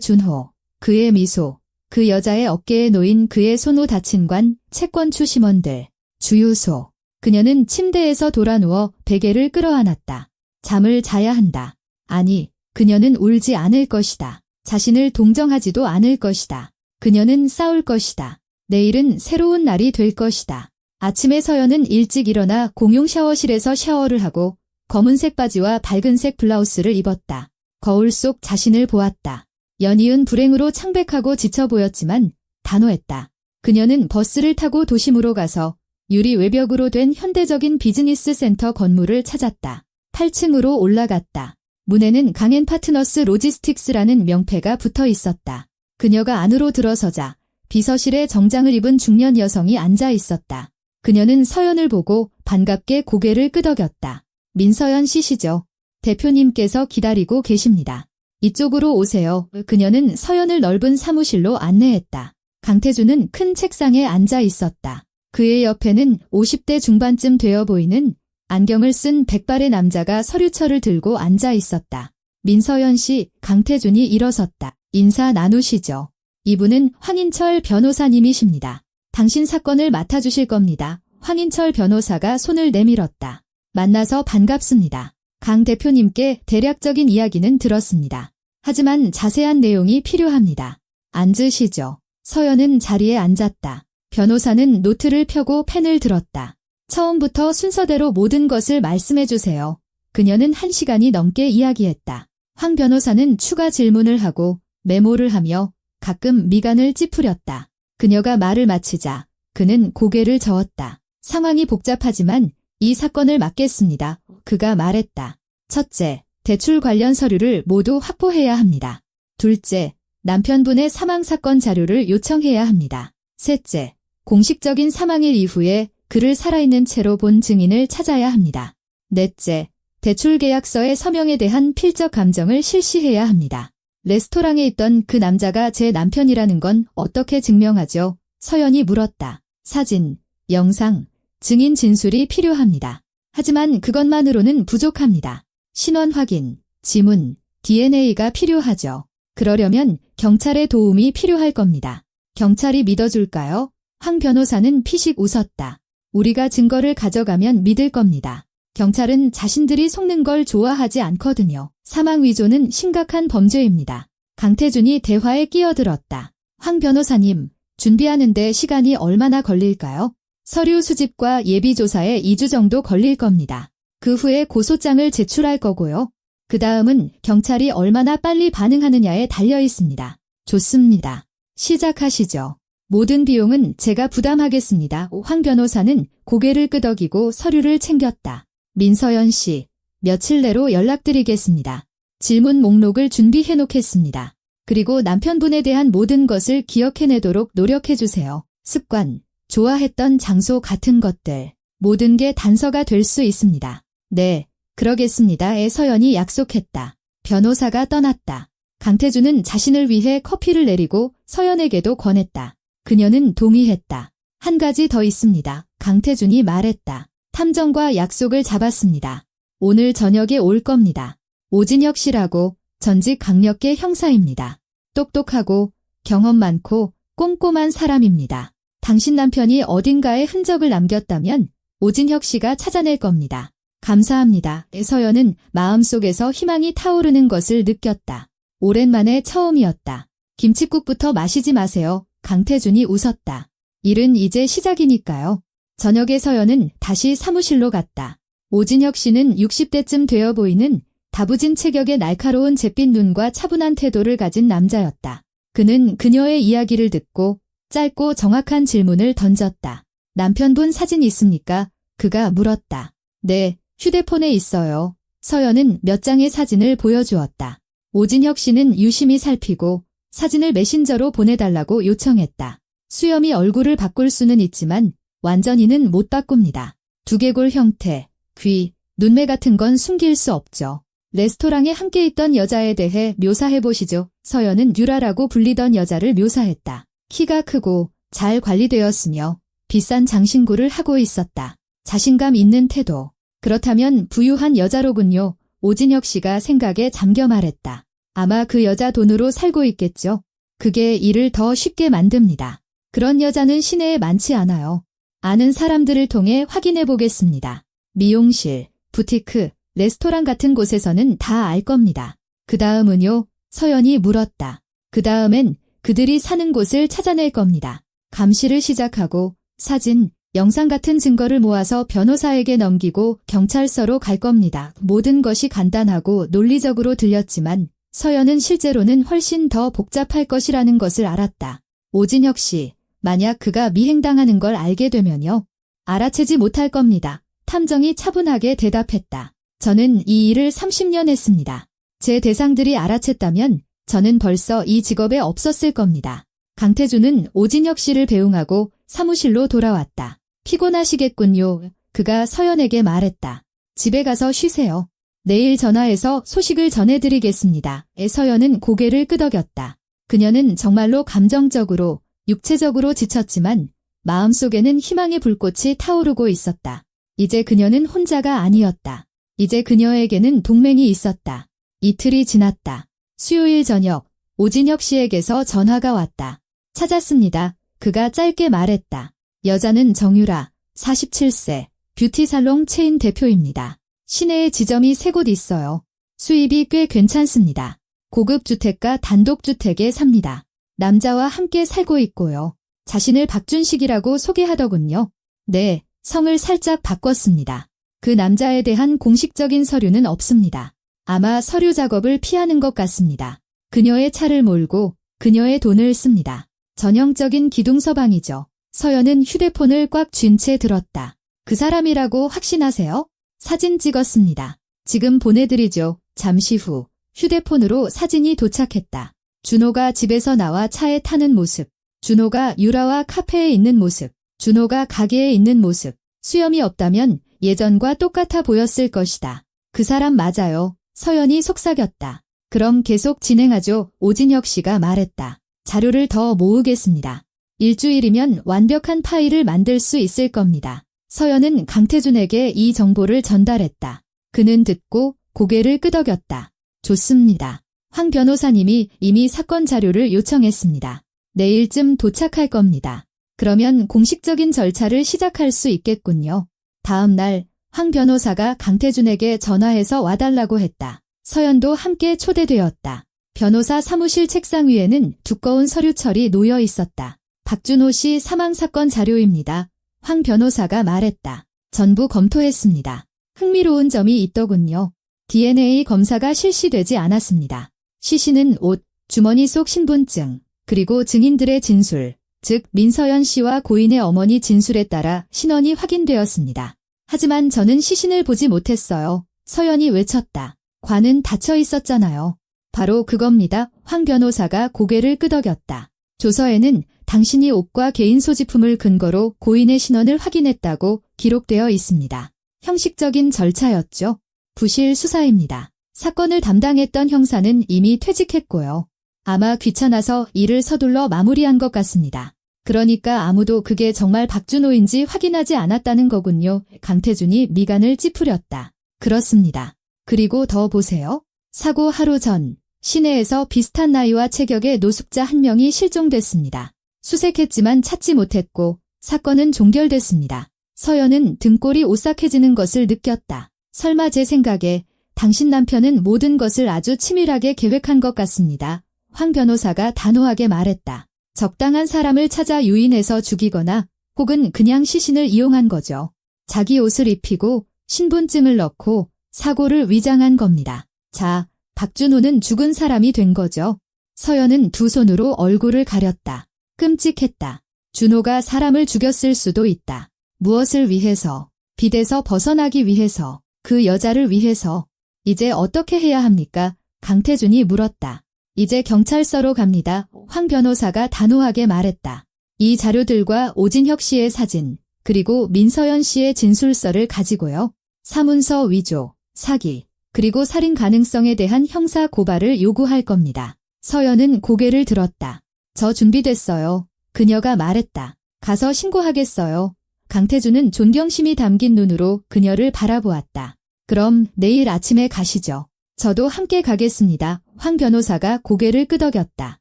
준호, 그의 미소, 그 여자의 어깨에 놓인 그의 손우 다친 관, 채권 추심원들, 주유소. 그녀는 침대에서 돌아누워 베개를 끌어안았다. 잠을 자야 한다. 아니, 그녀는 울지 않을 것이다. 자신을 동정하지도 않을 것이다. 그녀는 싸울 것이다. 내일은 새로운 날이 될 것이다. 아침에 서연은 일찍 일어나 공용 샤워실에서 샤워를 하고 검은색 바지와 밝은색 블라우스를 입었다. 거울 속 자신을 보았다. 연이은 불행으로 창백하고 지쳐 보였지만 단호했다. 그녀는 버스를 타고 도심으로 가서 유리 외벽으로 된 현대적인 비즈니스 센터 건물을 찾았다. 8층으로 올라갔다. 문에는 강엔 파트너스 로지스틱스라는 명패가 붙어 있었다. 그녀가 안으로 들어서자 비서실에 정장을 입은 중년 여성이 앉아 있었다. 그녀는 서연을 보고 반갑게 고개를 끄덕였다. 민서연 씨시죠? 대표님께서 기다리고 계십니다. 이쪽으로 오세요. 그녀는 서연을 넓은 사무실로 안내했다. 강태준은 큰 책상에 앉아 있었다. 그의 옆에는 50대 중반쯤 되어 보이는 안경을 쓴 백발의 남자가 서류철을 들고 앉아 있었다. 민서연 씨, 강태준이 일어섰다. 인사 나누시죠. 이분은 황인철 변호사님이십니다. 당신 사건을 맡아주실 겁니다. 황인철 변호사가 손을 내밀었다. 만나서 반갑습니다. 강 대표님께 대략적인 이야기는 들었습니다. 하지만 자세한 내용이 필요합니다. 앉으시죠. 서연은 자리에 앉았다. 변호사는 노트를 펴고 펜을 들었다. 처음부터 순서대로 모든 것을 말씀해 주세요. 그녀는 1시간이 넘게 이야기했다. 황 변호사는 추가 질문을 하고 메모를 하며 가끔 미간을 찌푸렸다. 그녀가 말을 마치자 그는 고개를 저었다. 상황이 복잡하지만 이 사건을 맡겠습니다. 그가 말했다. 첫째, 대출 관련 서류를 모두 확보해야 합니다. 둘째, 남편분의 사망사건 자료를 요청해야 합니다. 셋째, 공식적인 사망일 이후에 그를 살아있는 채로 본 증인을 찾아야 합니다. 넷째, 대출 계약서의 서명에 대한 필적 감정을 실시해야 합니다. 레스토랑에 있던 그 남자가 제 남편이라는 건 어떻게 증명하죠? 서연이 물었다. 사진, 영상, 증인 진술이 필요합니다. 하지만 그것만으로는 부족합니다. 신원 확인, 지문, DNA가 필요하죠. 그러려면 경찰의 도움이 필요할 겁니다. 경찰이 믿어줄까요? 황 변호사는 피식 웃었다. 우리가 증거를 가져가면 믿을 겁니다. 경찰은 자신들이 속는 걸 좋아하지 않거든요. 사망 위조는 심각한 범죄입니다. 강태준이 대화에 끼어들었다. 황 변호사님, 준비하는데 시간이 얼마나 걸릴까요? 서류 수집과 예비조사에 2주 정도 걸릴 겁니다. 그 후에 고소장을 제출할 거고요. 그 다음은 경찰이 얼마나 빨리 반응하느냐에 달려 있습니다. 좋습니다. 시작하시죠. 모든 비용은 제가 부담하겠습니다. 황 변호사는 고개를 끄덕이고 서류를 챙겼다. 민서연 씨, 며칠 내로 연락드리겠습니다. 질문 목록을 준비해 놓겠습니다. 그리고 남편분에 대한 모든 것을 기억해내도록 노력해주세요. 습관, 좋아했던 장소 같은 것들, 모든 게 단서가 될 수 있습니다. 네, 그러겠습니다. 서연이 약속했다. 변호사가 떠났다. 강태준은 자신을 위해 커피를 내리고 서연에게도 권했다. 그녀는 동의했다. 한 가지 더 있습니다. 강태준이 말했다. 탐정과 약속을 잡았습니다. 오늘 저녁에 올 겁니다. 오진혁 씨라고 전직 강력계 형사입니다. 똑똑하고 경험 많고 꼼꼼한 사람입니다. 당신 남편이 어딘가에 흔적을 남겼다면 오진혁 씨가 찾아낼 겁니다. 감사합니다. 서연은 마음속에서 희망이 타오르는 것을 느꼈다. 오랜만에 처음이었다. 김칫국부터 마시지 마세요. 강태준이 웃었다. 일은 이제 시작이니까요. 저녁에 서연은 다시 사무실로 갔다. 오진혁 씨는 60대쯤 되어 보이는 다부진 체격의 날카로운 잿빛 눈과 차분한 태도를 가진 남자였다. 그는 그녀의 이야기를 듣고 짧고 정확한 질문을 던졌다. 남편분 사진 있습니까? 그가 물었다. 네, 휴대폰에 있어요. 서연은 몇 장의 사진을 보여주었다. 오진혁 씨는 유심히 살피고 사진을 메신저로 보내달라고 요청했다. 수염이 얼굴을 바꿀 수는 있지만 완전히는 못 바꿉니다. 두개골 형태, 귀, 눈매 같은 건 숨길 수 없죠. 레스토랑에 함께 있던 여자에 대해 묘사해보시죠. 서연은 유라라고 불리던 여자를 묘사했다. 키가 크고 잘 관리되었으며 비싼 장신구를 하고 있었다. 자신감 있는 태도. 그렇다면 부유한 여자로군요. 오진혁 씨가 생각에 잠겨 말했다. 아마 그 여자 돈으로 살고 있겠죠. 그게 일을 더 쉽게 만듭니다. 그런 여자는 시내에 많지 않아요. 아는 사람들을 통해 확인해 보겠습니다. 미용실, 부티크, 레스토랑 같은 곳에서는 다 알 겁니다. 그 다음은요? 서연이 물었다. 그 다음엔 그들이 사는 곳을 찾아낼 겁니다. 감시를 시작하고 사진, 영상 같은 증거를 모아서 변호사에게 넘기고 경찰서로 갈 겁니다. 모든 것이 간단하고 논리적으로 들렸지만 서연은 실제로는 훨씬 더 복잡할 것이라는 것을 알았다. 오진혁 씨, 만약 그가 미행당하는 걸 알게 되면요. 알아채지 못할 겁니다. 탐정이 차분하게 대답했다. 저는 이 일을 30년 했습니다. 제 대상들이 알아챘다면 저는 벌써 이 직업에 없었을 겁니다. 강태준은 오진혁 씨를 배웅하고 사무실로 돌아왔다. 피곤하시겠군요. 그가 서연에게 말했다. 집에 가서 쉬세요. 내일 전화해서 소식을 전해드리겠습니다. 서연은 고개를 끄덕였다. 그녀는 정말로 감정적으로, 육체적으로 지쳤지만 마음속에는 희망의 불꽃이 타오르고 있었다. 이제 그녀는 혼자가 아니었다. 이제 그녀에게는 동맹이 있었다. 이틀이 지났다. 수요일 저녁, 오진혁 씨에게서 전화가 왔다. 찾았습니다. 그가 짧게 말했다. 여자는 정유라, 47세, 뷰티살롱 체인 대표입니다. 시내에 지점이 3곳 있어요. 수입이 꽤 괜찮습니다. 고급 주택가 단독주택에 삽니다. 남자와 함께 살고 있고요. 자신을 박준식이라고 소개하더군요. 네, 성을 살짝 바꿨습니다. 그 남자에 대한 공식적인 서류는 없습니다. 아마 서류 작업을 피하는 것 같습니다. 그녀의 차를 몰고 그녀의 돈을 씁니다. 전형적인 기둥서방이죠. 서연은 휴대폰을 꽉 쥔 채 들었다. 그 사람이라고 확신하세요? 사진 찍었습니다. 지금 보내드리죠. 잠시 후 휴대폰으로 사진이 도착했다. 준호가 집에서 나와 차에 타는 모습, 준호가 유라와 카페에 있는 모습, 준호가 가게에 있는 모습. 수염이 없다면 예전과 똑같아 보였을 것이다. 그 사람 맞아요. 서연이 속삭였다. 그럼 계속 진행하죠. 오진혁 씨가 말했다. 자료를 더 모으겠습니다. 일주일이면 완벽한 파일을 만들 수 있을 겁니다. 서연은 강태준에게 이 정보를 전달했다. 그는 듣고 고개를 끄덕였다. 좋습니다. 황 변호사님이 이미 사건 자료를 요청했습니다. 내일쯤 도착할 겁니다. 그러면 공식적인 절차를 시작할 수 있겠군요. 다음 날 황 변호사가 강태준에게 전화해서 와달라고 했다. 서연도 함께 초대되었다. 변호사 사무실 책상 위에는 두꺼운 서류철이 놓여 있었다. 박준호 씨 사망사건 자료입니다. 황 변호사가 말했다. 전부 검토했습니다. 흥미로운 점이 있더군요. DNA 검사가 실시되지 않았습니다. 시신은 옷, 주머니 속 신분증, 그리고 증인들의 진술, 즉 민서연 씨와 고인의 어머니 진술에 따라 신원이 확인되었습니다. 하지만 저는 시신을 보지 못했어요. 서연이 외쳤다. 관은 닫혀 있었잖아요. 바로 그겁니다. 황 변호사가 고개를 끄덕였다. 조서에는 당신이 옷과 개인 소지품을 근거로 고인의 신원을 확인했다고 기록되어 있습니다. 형식적인 절차였죠. 부실 수사입니다. 사건을 담당했던 형사는 이미 퇴직했고요. 아마 귀찮아서 일을 서둘러 마무리한 것 같습니다. 그러니까 아무도 그게 정말 박준호인지 확인하지 않았다는 거군요. 강태준이 미간을 찌푸렸다. 그렇습니다. 그리고 더 보세요. 사고 하루 전 시내에서 비슷한 나이와 체격의 노숙자 한 명이 실종됐습니다. 수색했지만 찾지 못했고 사건은 종결됐습니다. 서연은 등골이 오싹해지는 것을 느꼈다. 설마 제 생각에 당신 남편은 모든 것을 아주 치밀하게 계획한 것 같습니다. 황 변호사가 단호하게 말했다. 적당한 사람을 찾아 유인해서 죽이거나 혹은 그냥 시신을 이용한 거죠. 자기 옷을 입히고 신분증을 넣고 사고를 위장한 겁니다. 자, 박준호는 죽은 사람이 된 거죠. 서연은 두 손으로 얼굴을 가렸다. 끔찍했다. 준호가 사람을 죽였을 수도 있다. 무엇을 위해서? 빚에서 벗어나기 위해서. 그 여자를 위해서. 이제 어떻게 해야 합니까? 강태준이 물었다. 이제 경찰서로 갑니다. 황 변호사가 단호하게 말했다. 이 자료들과 오진혁 씨의 사진, 그리고 민서연 씨의 진술서를 가지고요. 사문서 위조, 사기, 그리고 살인 가능성에 대한 형사 고발을 요구할 겁니다. 서연은 고개를 들었다. 저 준비됐어요. 그녀가 말했다. 가서 신고하겠어요. 강태준은 존경심이 담긴 눈으로 그녀를 바라보았다. 그럼 내일 아침에 가시죠. 저도 함께 가겠습니다. 황 변호사가 고개를 끄덕였다.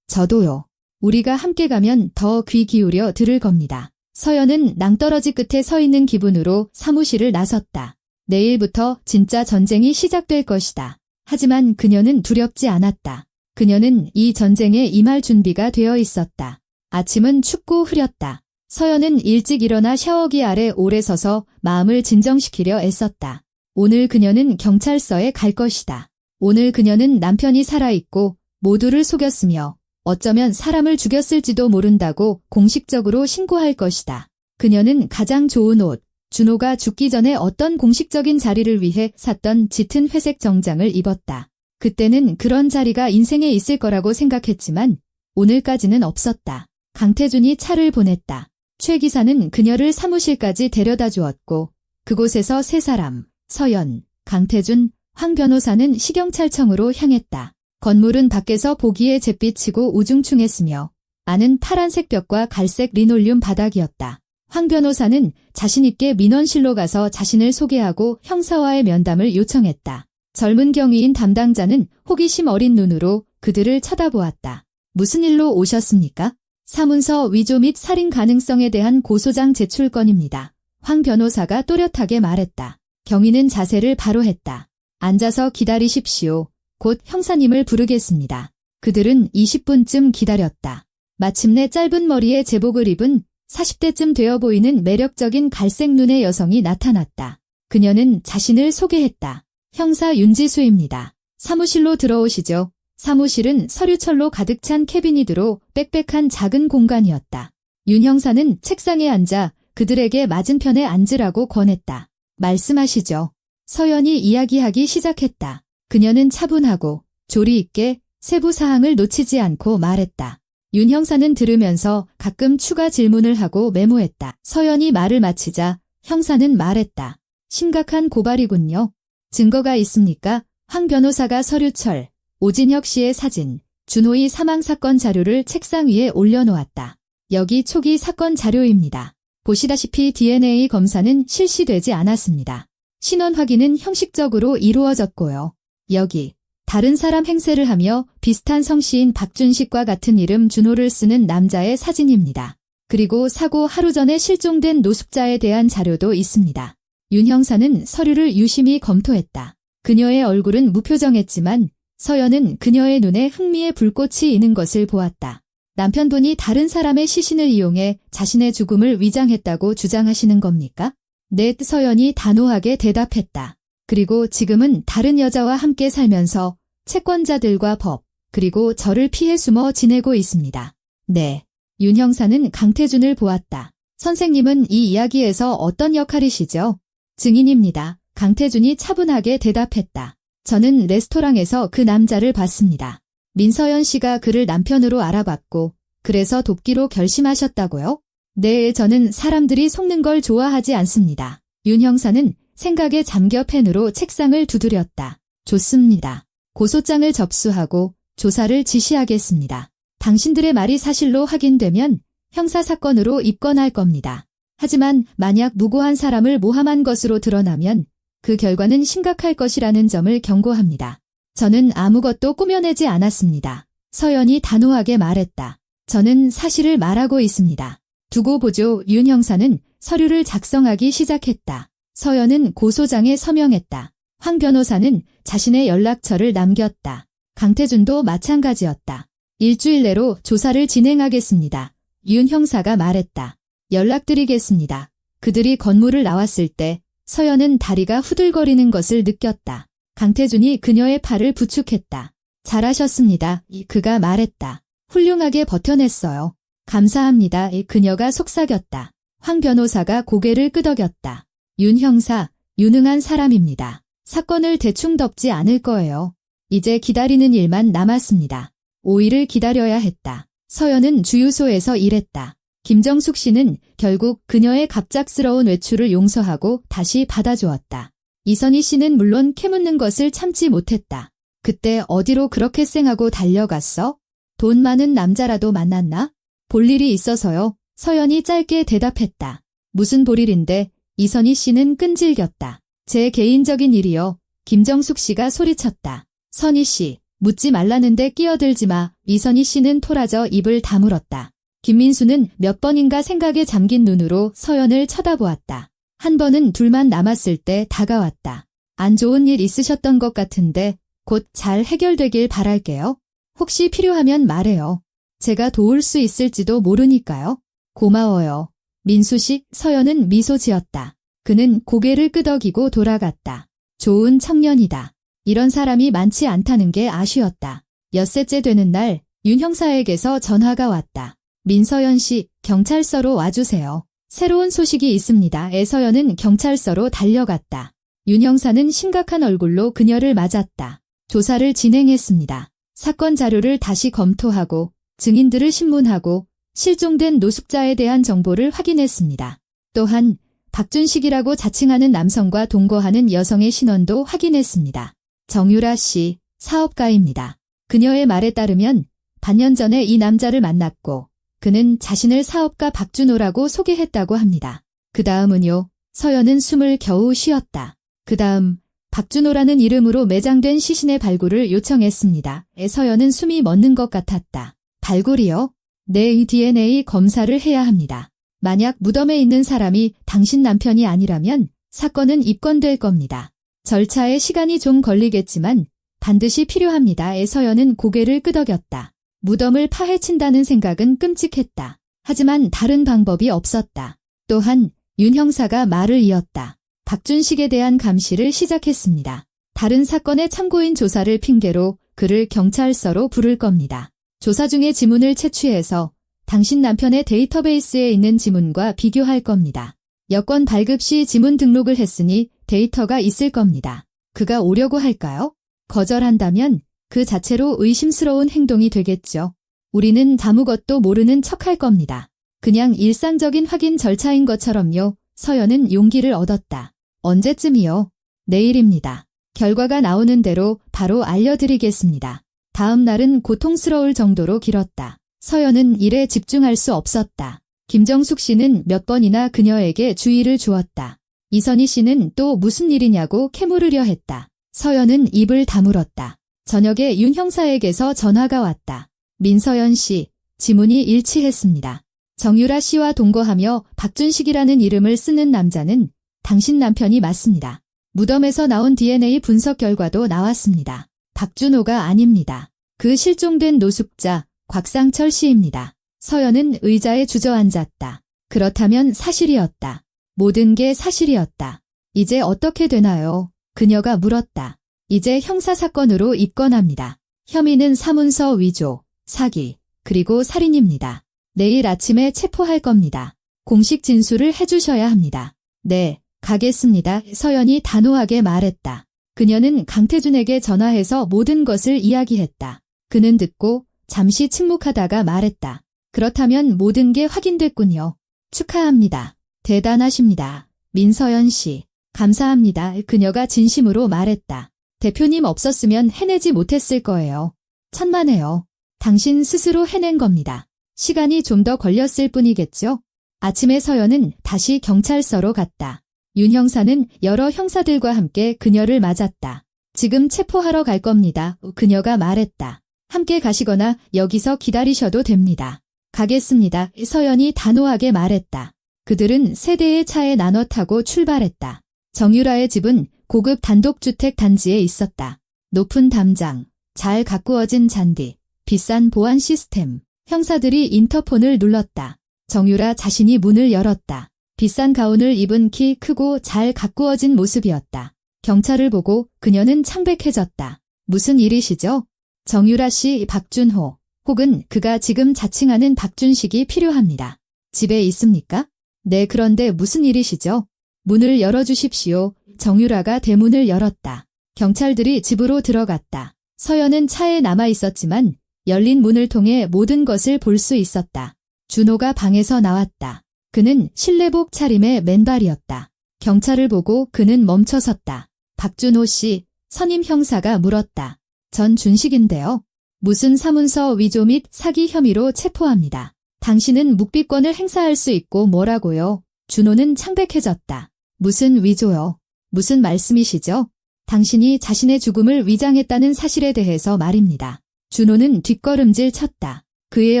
저도요. 우리가 함께 가면 더 귀 기울여 들을 겁니다. 서연은 낭떠러지 끝에 서 있는 기분으로 사무실을 나섰다. 내일부터 진짜 전쟁이 시작될 것이다. 하지만 그녀는 두렵지 않았다. 그녀는 이 전쟁에 임할 준비가 되어 있었다. 아침은 춥고 흐렸다. 서연은 일찍 일어나 샤워기 아래 오래 서서 마음을 진정시키려 애썼다. 오늘 그녀는 경찰서에 갈 것이다. 오늘 그녀는 남편이 살아있고 모두를 속였으며 어쩌면 사람을 죽였을지도 모른다고 공식적으로 신고할 것이다. 그녀는 가장 좋은 옷, 준호가 죽기 전에 어떤 공식적인 자리를 위해 샀던 짙은 회색 정장을 입었다. 그때는 그런 자리가 인생에 있을 거라고 생각했지만 오늘까지는 없었다. 강태준이 차를 보냈다. 최 기사는 그녀를 사무실까지 데려다 주었고 그곳에서 세 사람, 서연, 강태준, 황 변호사는 시경찰청으로 향했다. 건물은 밖에서 보기에 잿빛이고 우중충했으며 안은 파란색 벽과 갈색 리놀륨 바닥이었다. 황 변호사는 자신있게 민원실로 가서 자신을 소개하고 형사와의 면담을 요청했다. 젊은 경위인 담당자는 호기심 어린 눈으로 그들을 쳐다보았다. 무슨 일로 오셨습니까? 사문서 위조 및 살인 가능성에 대한 고소장 제출 건입니다. 황 변호사가 또렷하게 말했다. 경위는 자세를 바로 했다. 앉아서 기다리십시오. 곧 형사님을 부르겠습니다. 그들은 20분쯤 기다렸다. 마침내 짧은 머리에 제복을 입은 40대쯤 되어 보이는 매력적인 갈색 눈의 여성이 나타났다. 그녀는 자신을 소개했다. 형사 윤지수입니다. 사무실로 들어오시죠. 사무실은 서류철로 가득 찬 캐비닛으로 빽빽한 작은 공간이었다. 윤 형사는 책상에 앉아 그들에게 맞은편에 앉으라고 권했다. 말씀하시죠. 서연이 이야기하기 시작했다. 그녀는 차분하고 조리 있게 세부 사항을 놓치지 않고 말했다. 윤 형사는 들으면서 가끔 추가 질문을 하고 메모했다. 서연이 말을 마치자 형사는 말했다. 심각한 고발이군요. 증거가 있습니까? 황 변호사가 서류철, 오진혁 씨의 사진, 준호의 사망 사건 자료를 책상 위에 올려놓았다. 여기 초기 사건 자료입니다. 보시다시피 DNA 검사는 실시되지 않았습니다. 신원 확인은 형식적으로 이루어졌고요. 여기 다른 사람 행세를 하며 비슷한 성씨인 박준식과 같은 이름 준호를 쓰는 남자의 사진입니다. 그리고 사고 하루 전에 실종된 노숙자에 대한 자료도 있습니다. 윤 형사는 서류를 유심히 검토했다. 그녀의 얼굴은 무표정했지만 서연은 그녀의 눈에 흥미의 불꽃이 있는 것을 보았다. 남편분이 다른 사람의 시신을 이용해 자신의 죽음을 위장했다고 주장하시는 겁니까? 네, 서연이 단호하게 대답했다. 그리고 지금은 다른 여자와 함께 살면서 채권자들과 법, 그리고 저를 피해 숨어 지내고 있습니다. 네. 윤 형사는 강태준을 보았다. 선생님은 이 이야기에서 어떤 역할이시죠? 증인입니다. 강태준이 차분하게 대답했다. 저는 레스토랑에서 그 남자를 봤습니다. 민서연 씨가 그를 남편으로 알아봤고 그래서 돕기로 결심하셨다고요? 네, 저는 사람들이 속는 걸 좋아하지 않습니다. 윤 형사는 생각에 잠겨 펜으로 책상을 두드렸다. 좋습니다. 고소장을 접수하고 조사를 지시하겠습니다. 당신들의 말이 사실로 확인되면 형사사건으로 입건할 겁니다. 하지만 만약 무고한 사람을 모함한 것으로 드러나면 그 결과는 심각할 것이라는 점을 경고합니다. 저는 아무것도 꾸며내지 않았습니다. 서연이 단호하게 말했다. 저는 사실을 말하고 있습니다. 두고 보죠. 윤 형사는 서류를 작성하기 시작했다. 서연은 고소장에 서명했다. 황 변호사는 자신의 연락처를 남겼다. 강태준도 마찬가지였다. 일주일 내로 조사를 진행하겠습니다. 윤 형사가 말했다. 연락드리겠습니다. 그들이 건물을 나왔을 때 서연은 다리가 후들거리는 것을 느꼈다. 강태준이 그녀의 팔을 부축했다. 잘하셨습니다. 그가 말했다. 훌륭하게 버텨냈어요. 감사합니다. 그녀가 속삭였다. 황 변호사가 고개를 끄덕였다. 윤 형사, 유능한 사람입니다. 사건을 대충 덮지 않을 거예요. 이제 기다리는 일만 남았습니다. 5일을 기다려야 했다. 서연은 주유소에서 일했다. 김정숙 씨는 결국 그녀의 갑작스러운 외출을 용서하고 다시 받아주었다. 이선희 씨는 물론 캐묻는 것을 참지 못했다. 그때 어디로 그렇게 쌩하고 달려갔어? 돈 많은 남자라도 만났나? 볼 일이 있어서요. 서연이 짧게 대답했다. 무슨 볼일인데? 이선희 씨는 끈질겼다. 제 개인적인 일이요. 김정숙 씨가 소리쳤다. 선희 씨, 묻지 말라는데 끼어들지 마. 이선희 씨는 토라져 입을 다물었다. 김민수는 몇 번인가 생각에 잠긴 눈으로 서연을 쳐다보았다. 한 번은 둘만 남았을 때 다가왔다. 안 좋은 일 있으셨던 것 같은데 곧 잘 해결되길 바랄게요. 혹시 필요하면 말해요. 제가 도울 수 있을지도 모르니까요. 고마워요. 민수 씨, 서연은 미소 지었다. 그는 고개를 끄덕이고 돌아갔다. 좋은 청년이다. 이런 사람이 많지 않다는 게 아쉬웠다. 엿새째 되는 날 윤 형사에게서 전화가 왔다. 민서연 씨, 경찰서로 와주세요. 새로운 소식이 있습니다. 서연은 경찰서로 달려갔다. 윤 형사는 심각한 얼굴로 그녀를 맞았다. 조사를 진행했습니다. 사건 자료를 다시 검토하고 증인들을 신문하고 실종된 노숙자에 대한 정보를 확인했습니다. 또한 박준식이라고 자칭하는 남성과 동거하는 여성의 신원도 확인했습니다. 정유라 씨, 사업가입니다. 그녀의 말에 따르면 반년 전에 이 남자를 만났고 그는 자신을 사업가 박준호라고 소개했다고 합니다. 그 다음은요. 서연은 숨을 겨우 쉬었다. 그 다음 박준호라는 이름으로 매장된 시신의 발굴을 요청했습니다. 서연은 숨이 멎는 것 같았다. 발굴이요? 네, DNA 검사를 해야 합니다. 만약 무덤에 있는 사람이 당신 남편이 아니라면 사건은 입건될 겁니다. 절차에 시간이 좀 걸리겠지만 반드시 필요합니다. 서연은 고개를 끄덕였다. 무덤을 파헤친다는 생각은 끔찍했다. 하지만 다른 방법이 없었다. 또한 윤 형사가 말을 이었다. 박준식에 대한 감시를 시작했습니다. 다른 사건의 참고인 조사를 핑계로 그를 경찰서로 부를 겁니다. 조사 중에 지문을 채취해서 당신 남편의 데이터베이스에 있는 지문과 비교할 겁니다. 여권 발급 시 지문 등록을 했으니 데이터가 있을 겁니다. 그가 오려고 할까요? 거절한다면 그 자체로 의심스러운 행동이 되겠죠. 우리는 아무것도 모르는 척할 겁니다. 그냥 일상적인 확인 절차인 것처럼요. 서연은 용기를 얻었다. 언제쯤이요? 내일입니다. 결과가 나오는 대로 바로 알려드리겠습니다. 다음 날은 고통스러울 정도로 길었다. 서연은 일에 집중할 수 없었다. 김정숙 씨는 몇 번이나 그녀에게 주의를 주었다. 이선희 씨는 또 무슨 일이냐고 캐물으려 했다. 서연은 입을 다물었다. 저녁에 윤 형사에게서 전화가 왔다. 민서연 씨, 지문이 일치했습니다. 정유라 씨와 동거하며 박준식이라는 이름을 쓰는 남자는 당신 남편이 맞습니다. 무덤에서 나온 DNA 분석 결과도 나왔습니다. 박준호가 아닙니다. 그 실종된 노숙자 곽상철 씨입니다. 서연은 의자에 주저앉았다. 그렇다면 사실이었다. 모든 게 사실이었다. 이제 어떻게 되나요? 그녀가 물었다. 이제 형사사건으로 입건합니다. 혐의는 사문서 위조, 사기, 그리고 살인입니다. 내일 아침에 체포할 겁니다. 공식 진술을 해주셔야 합니다. 네, 가겠습니다. 서연이 단호하게 말했다. 그녀는 강태준에게 전화해서 모든 것을 이야기했다. 그는 듣고 잠시 침묵하다가 말했다. 그렇다면 모든 게 확인됐군요. 축하합니다. 대단하십니다. 민서연 씨. 감사합니다. 그녀가 진심으로 말했다. 대표님 없었으면 해내지 못했을 거예요. 천만에요. 당신 스스로 해낸 겁니다. 시간이 좀 더 걸렸을 뿐이겠죠? 아침에 서연은 다시 경찰서로 갔다. 윤 형사는 여러 형사들과 함께 그녀를 맞았다. 지금 체포하러 갈 겁니다. 그녀가 말했다. 함께 가시거나 여기서 기다리셔도 됩니다. 가겠습니다. 서연이 단호하게 말했다. 그들은 세 대의 차에 나눠 타고 출발했다. 정유라의 집은 고급 단독주택 단지에 있었다. 높은 담장, 잘 가꾸어진 잔디, 비싼 보안 시스템. 형사들이 인터폰을 눌렀다. 정유라 자신이 문을 열었다. 비싼 가운을 입은 키 크고 잘 가꾸어진 모습이었다. 경찰을 보고 그녀는 창백해졌다. 무슨 일이시죠? 정유라 씨, 박준호, 혹은 그가 지금 자칭하는 박준식이 필요합니다. 집에 있습니까? 네, 그런데 무슨 일이시죠? 문을 열어주십시오. 정유라가 대문을 열었다. 경찰들이 집으로 들어갔다. 서연은 차에 남아 있었지만 열린 문을 통해 모든 것을 볼 수 있었다. 준호가 방에서 나왔다. 그는 실내복 차림의 맨발이었다. 경찰을 보고 그는 멈춰섰다. 박준호 씨, 선임 형사가 물었다. 전 준식인데요. 무슨 사문서 위조 및 사기 혐의로 체포합니다. 당신은 묵비권을 행사할 수 있고 뭐라고요? 준호는 창백해졌다. 무슨 위조요? 무슨 말씀이시죠? 당신이 자신의 죽음을 위장했다는 사실에 대해서 말입니다. 준호는 뒷걸음질 쳤다. 그의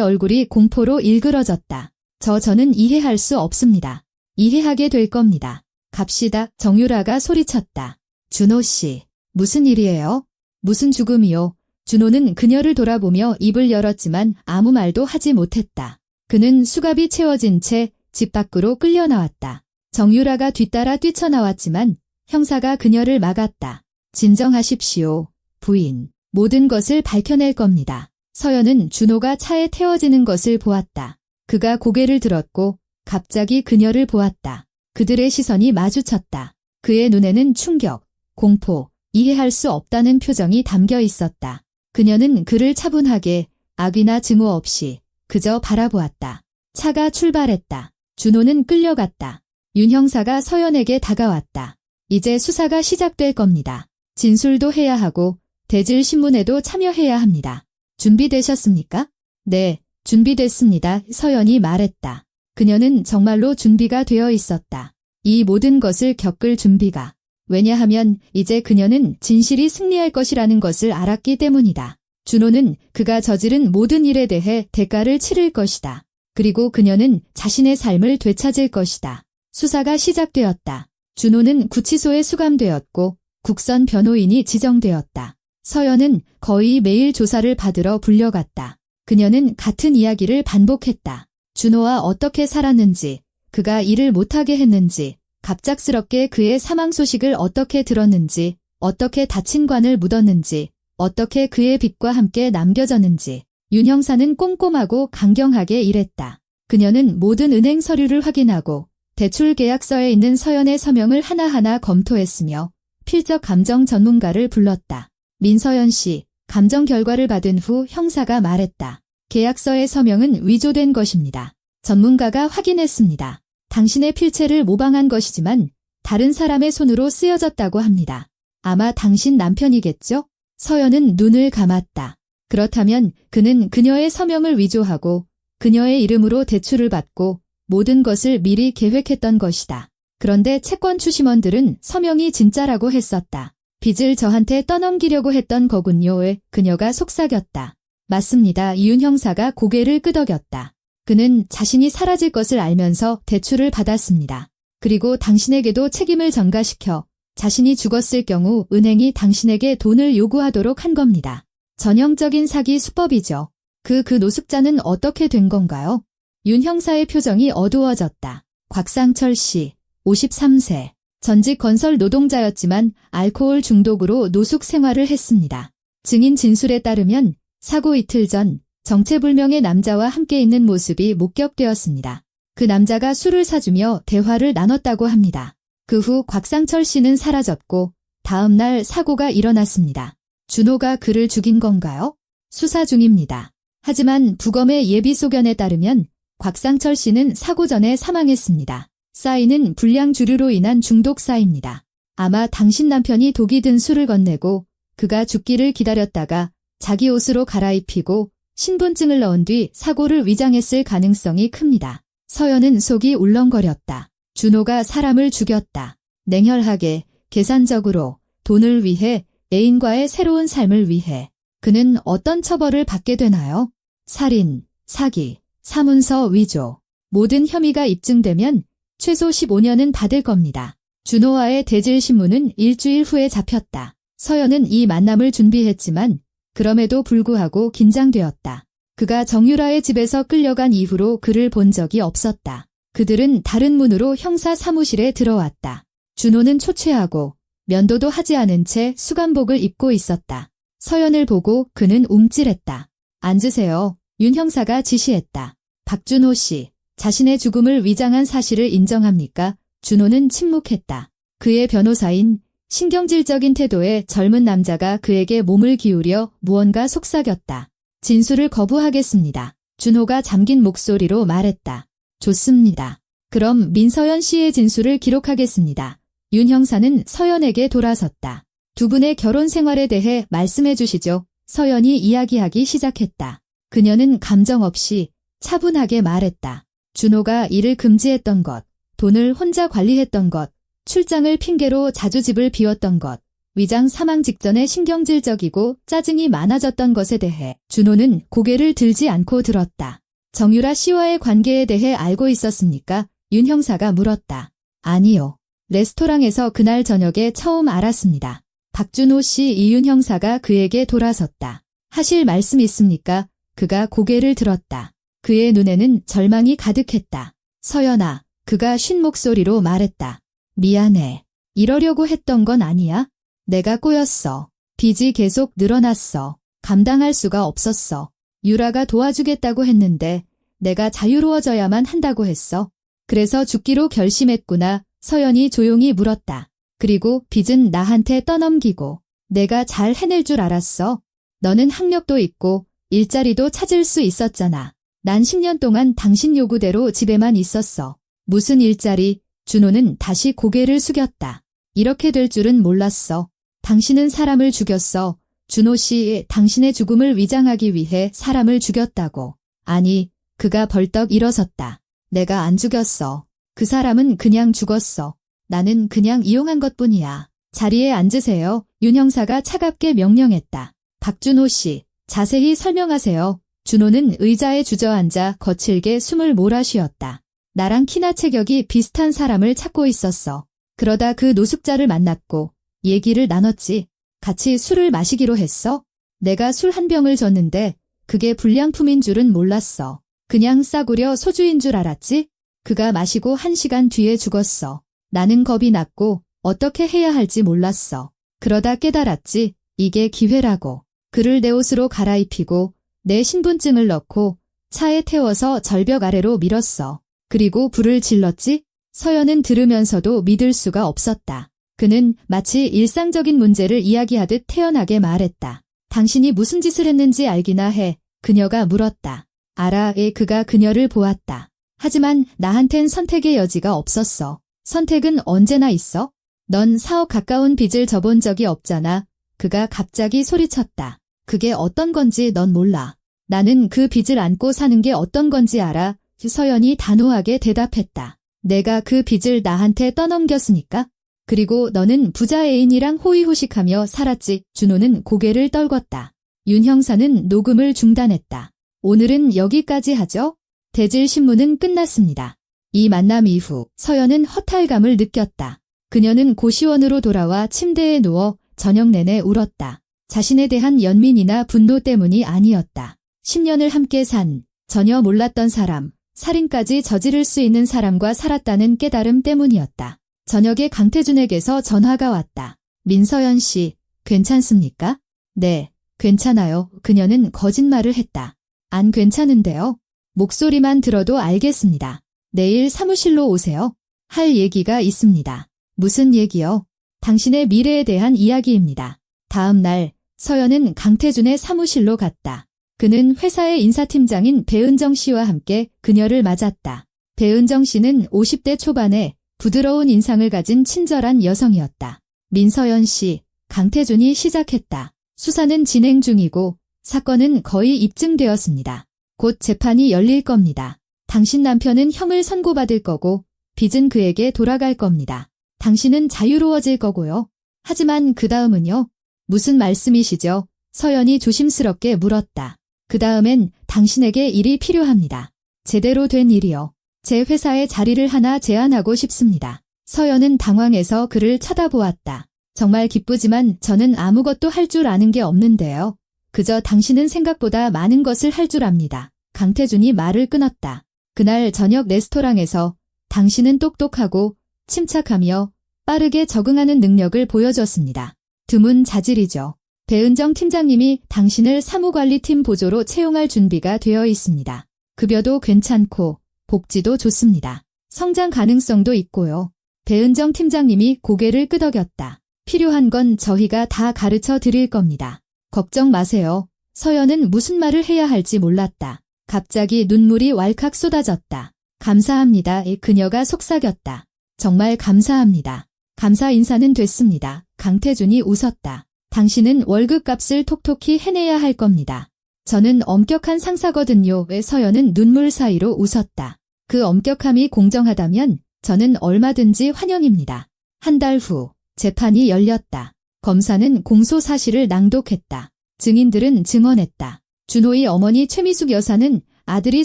얼굴이 공포로 일그러졌다. 저는 이해할 수 없습니다. 이해하게 될 겁니다. 갑시다. 정유라가 소리쳤다. 준호 씨, 무슨 일이에요? 무슨 죽음이요? 준호는 그녀를 돌아보며 입을 열었지만 아무 말도 하지 못했다. 그는 수갑이 채워진 채 집 밖으로 끌려 나왔다. 정유라가 뒤따라 뛰쳐나왔지만 형사가 그녀를 막았다. 진정하십시오, 부인. 모든 것을 밝혀낼 겁니다. 서연은 준호가 차에 태워지는 것을 보았다. 그가 고개를 들었고 갑자기 그녀를 보았다. 그들의 시선이 마주쳤다. 그의 눈에는 충격, 공포, 이해할 수 없다는 표정이 담겨 있었다. 그녀는 그를 차분하게 악의나 증오 없이 그저 바라보았다. 차가 출발했다. 준호는 끌려갔다. 윤 형사가 서연에게 다가왔다. 이제 수사가 시작될 겁니다. 진술도 해야 하고 대질 신문에도 참여해야 합니다. 준비되셨습니까? 네, 준비됐습니다. 서연이 말했다. 그녀는 정말로 준비가 되어 있었다. 이 모든 것을 겪을 준비가. 왜냐하면 이제 그녀는 진실이 승리할 것이라는 것을 알았기 때문이다. 준호는 그가 저지른 모든 일에 대해 대가를 치를 것이다. 그리고 그녀는 자신의 삶을 되찾을 것이다. 수사가 시작되었다. 준호는 구치소에 수감되었고 국선 변호인이 지정되었다. 서연은 거의 매일 조사를 받으러 불려갔다. 그녀는 같은 이야기를 반복했다. 준호와 어떻게 살았는지, 그가 일을 못하게 했는지, 갑작스럽게 그의 사망 소식을 어떻게 들었는지, 어떻게 다친 관을 묻었는지, 어떻게 그의 빚과 함께 남겨졌는지, 윤 형사는 꼼꼼하고 강경하게 일했다. 그녀는 모든 은행 서류를 확인하고 대출 계약서에 있는 서연의 서명을 하나하나 검토했으며 필적 감정 전문가를 불렀다. 민서연 씨, 감정 결과를 받은 후 형사가 말했다. 계약서의 서명은 위조된 것입니다. 전문가가 확인했습니다. 당신의 필체를 모방한 것이지만 다른 사람의 손으로 쓰여졌다고 합니다. 아마 당신 남편이겠죠? 서연은 눈을 감았다. 그렇다면 그는 그녀의 서명을 위조하고 그녀의 이름으로 대출을 받고 모든 것을 미리 계획했던 것이다. 그런데 채권 추심원들은 서명이 진짜라고 했었다. 빚을 저한테 떠넘기려고 했던 거군요. 그녀가 속삭였다. 맞습니다. 이윤 형사가 고개를 끄덕였다. 그는 자신이 사라질 것을 알면서 대출을 받았습니다. 그리고 당신에게도 책임을 전가시켜 자신이 죽었을 경우 은행이 당신에게 돈을 요구하도록 한 겁니다. 전형적인 사기 수법이죠. 그 노숙자는 어떻게 된 건가요? 윤 형사의 표정이 어두워졌다. 곽상철 씨, 53세. 전직 건설 노동자였지만 알코올 중독으로 노숙 생활을 했습니다. 증인 진술에 따르면 사고 이틀 전 정체불명의 남자와 함께 있는 모습이 목격되었습니다. 그 남자가 술을 사주며 대화를 나눴다고 합니다. 그 후 곽상철 씨는 사라졌고 다음 날 사고가 일어났습니다. 준호가 그를 죽인 건가요? 수사 중입니다. 하지만 부검의 예비 소견에 따르면 곽상철 씨는 사고 전에 사망했습니다. 사인은 불량 주류로 인한 중독사입니다. 아마 당신 남편이 독이 든 술을 건네고 그가 죽기를 기다렸다가 자기 옷으로 갈아입히고 신분증을 넣은 뒤 사고를 위장했을 가능성이 큽니다. 서연은 속이 울렁거렸다. 준호가 사람을 죽였다. 냉혈하게, 계산적으로, 돈을 위해, 애인과의 새로운 삶을 위해. 그는 어떤 처벌을 받게 되나요? 살인, 사기, 사문서 위조. 모든 혐의가 입증되면 최소 15년은 받을 겁니다. 준호와의 대질 신문은 일주일 후에 잡혔다. 서연은 이 만남을 준비했지만 그럼에도 불구하고 긴장되었다. 그가 정유라의 집에서 끌려간 이후로 그를 본 적이 없었다. 그들은 다른 문으로 형사 사무실에 들어왔다. 준호는 초췌하고 면도도 하지 않은 채 수감복을 입고 있었다. 서연을 보고 그는 움찔했다. 앉으세요. 윤 형사가 지시했다. 박준호 씨, 자신의 죽음을 위장한 사실을 인정합니까? 준호는 침묵했다. 그의 변호사인 신경질적인 태도의 젊은 남자가 그에게 몸을 기울여 무언가 속삭였다. 진술을 거부하겠습니다. 준호가 잠긴 목소리로 말했다. 좋습니다. 그럼 민서연 씨의 진술을 기록하겠습니다. 윤 형사는 서연에게 돌아섰다. 두 분의 결혼 생활에 대해 말씀해 주시죠. 서연이 이야기하기 시작했다. 그녀는 감정 없이 차분하게 말했다. 준호가 일을 금지했던 것, 돈을 혼자 관리했던 것, 출장을 핑계로 자주 집을 비웠던 것, 위장 사망 직전에 신경질적이고 짜증이 많아졌던 것에 대해 준호는 고개를 들지 않고 들었다. 정유라 씨와의 관계에 대해 알고 있었습니까? 윤 형사가 물었다. 아니요. 레스토랑에서 그날 저녁에 처음 알았습니다. 박준호 씨. 이윤 형사가 그에게 돌아섰다. 하실 말씀 있습니까? 그가 고개를 들었다. 그의 눈에는 절망이 가득했다. 서연아, 그가 쉰 목소리로 말했다. 미안해. 이러려고 했던 건 아니야? 내가 꼬였어. 빚이 계속 늘어났어. 감당할 수가 없었어. 유라가 도와주겠다고 했는데 내가 자유로워져야만 한다고 했어. 그래서 죽기로 결심했구나. 서연이 조용히 물었다. 그리고 빚은 나한테 떠넘기고 내가 잘 해낼 줄 알았어. 너는 학력도 있고 일자리도 찾을 수 있었잖아. 난 10년 동안 당신 요구대로 집에만 있었어. 무슨 일자리? 준호는 다시 고개를 숙였다. 이렇게 될 줄은 몰랐어. 당신은 사람을 죽였어. 준호 씨, 당신의 죽음을 위장하기 위해 사람을 죽였다고. 아니, 그가 벌떡 일어섰다. 내가 안 죽였어. 그 사람은 그냥 죽었어. 나는 그냥 이용한 것뿐이야. 자리에 앉으세요. 윤 형사가 차갑게 명령했다. 박준호 씨, 자세히 설명하세요. 준호는 의자에 주저앉아 거칠게 숨을 몰아쉬었다. 나랑 키나 체격이 비슷한 사람을 찾고 있었어. 그러다 그 노숙자를 만났고 얘기를 나눴지. 같이 술을 마시기로 했어. 내가 술 한 병을 줬는데 그게 불량품인 줄은 몰랐어. 그냥 싸구려 소주인 줄 알았지? 그가 마시고 1시간 뒤에 죽었어. 나는 겁이 났고 어떻게 해야 할지 몰랐어. 그러다 깨달았지. 이게 기회라고. 그를 내 옷으로 갈아입히고 내 신분증을 넣고 차에 태워서 절벽 아래로 밀었어. 그리고 불을 질렀지? 서연은 들으면서도 믿을 수가 없었다. 그는 마치 일상적인 문제를 이야기하듯 태연하게 말했다. 당신이 무슨 짓을 했는지 알기나 해. 그녀가 물었다. 알아. 그가 그녀를 보았다. 하지만 나한텐 선택의 여지가 없었어. 선택은 언제나 있어? 넌 4억 가까운 빚을 져본 적이 없잖아. 그가 갑자기 소리쳤다. 그게 어떤 건지 넌 몰라. 나는 그 빚을 안고 사는 게 어떤 건지 알아. 서연이 단호하게 대답했다. 내가 그 빚을 나한테 떠넘겼으니까? 그리고 너는 부자 애인이랑 호의호식하며 살았지. 준호는 고개를 떨궜다. 윤 형사는 녹음을 중단했다. 오늘은 여기까지 하죠. 대질신문은 끝났습니다. 이 만남 이후 서연은 허탈감을 느꼈다. 그녀는 고시원으로 돌아와 침대에 누워 저녁 내내 울었다. 자신에 대한 연민이나 분노 때문이 아니었다. 10년을 함께 산, 전혀 몰랐던 사람, 살인까지 저지를 수 있는 사람과 살았다는 깨달음 때문이었다. 저녁에 강태준에게서 전화가 왔다. 민서연 씨, 괜찮습니까? 네, 괜찮아요. 그녀는 거짓말을 했다. 안 괜찮은데요. 목소리만 들어도 알겠습니다. 내일 사무실로 오세요. 할 얘기가 있습니다. 무슨 얘기요? 당신의 미래에 대한 이야기입니다. 다음 날 서연은 강태준의 사무실로 갔다. 그는 회사의 인사팀장인 배은정 씨와 함께 그녀를 맞았다. 배은정 씨는 50대 초반에 부드러운 인상을 가진 친절한 여성이었다. 민서연 씨, 강태준이 시작했다. 수사는 진행 중이고 사건은 거의 입증되었습니다. 곧 재판이 열릴 겁니다. 당신 남편은 형을 선고받을 거고 빚은 그에게 돌아갈 겁니다. 당신은 자유로워질 거고요. 하지만 그 다음은요? 무슨 말씀이시죠? 서연이 조심스럽게 물었다. 그 다음엔 당신에게 일이 필요합니다. 제대로 된 일이요. 제 회사에 자리를 하나 제안하고 싶습니다. 서연은 당황해서 그를 쳐다보았다. 정말 기쁘지만 저는 아무것도 할 줄 아는 게 없는데요. 그저 당신은 생각보다 많은 것을 할 줄 압니다. 강태준이 말을 끊었다. 그날 저녁 레스토랑에서 당신은 똑똑하고 침착하며 빠르게 적응하는 능력을 보여줬습니다. 드문 자질이죠. 배은정 팀장님이 당신을 사무관리팀 보조로 채용할 준비가 되어 있습니다. 급여도 괜찮고 복지도 좋습니다. 성장 가능성도 있고요. 배은정 팀장님이 고개를 끄덕였다. 필요한 건 저희가 다 가르쳐 드릴 겁니다. 걱정 마세요. 서연은 무슨 말을 해야 할지 몰랐다. 갑자기 눈물이 왈칵 쏟아졌다. 감사합니다. 그녀가 속삭였다. 정말 감사합니다. 감사 인사는 됐습니다. 강태준이 웃었다. 당신은 월급값을 톡톡히 해내야 할 겁니다. 저는 엄격한 상사거든요. 왜 서연은 눈물 사이로 웃었다. 그 엄격함이 공정하다면 저는 얼마든지 환영입니다. 한 달 후 재판이 열렸다. 검사는 공소 사실을 낭독했다. 증인들은 증언했다. 준호의 어머니 최미숙 여사는 아들이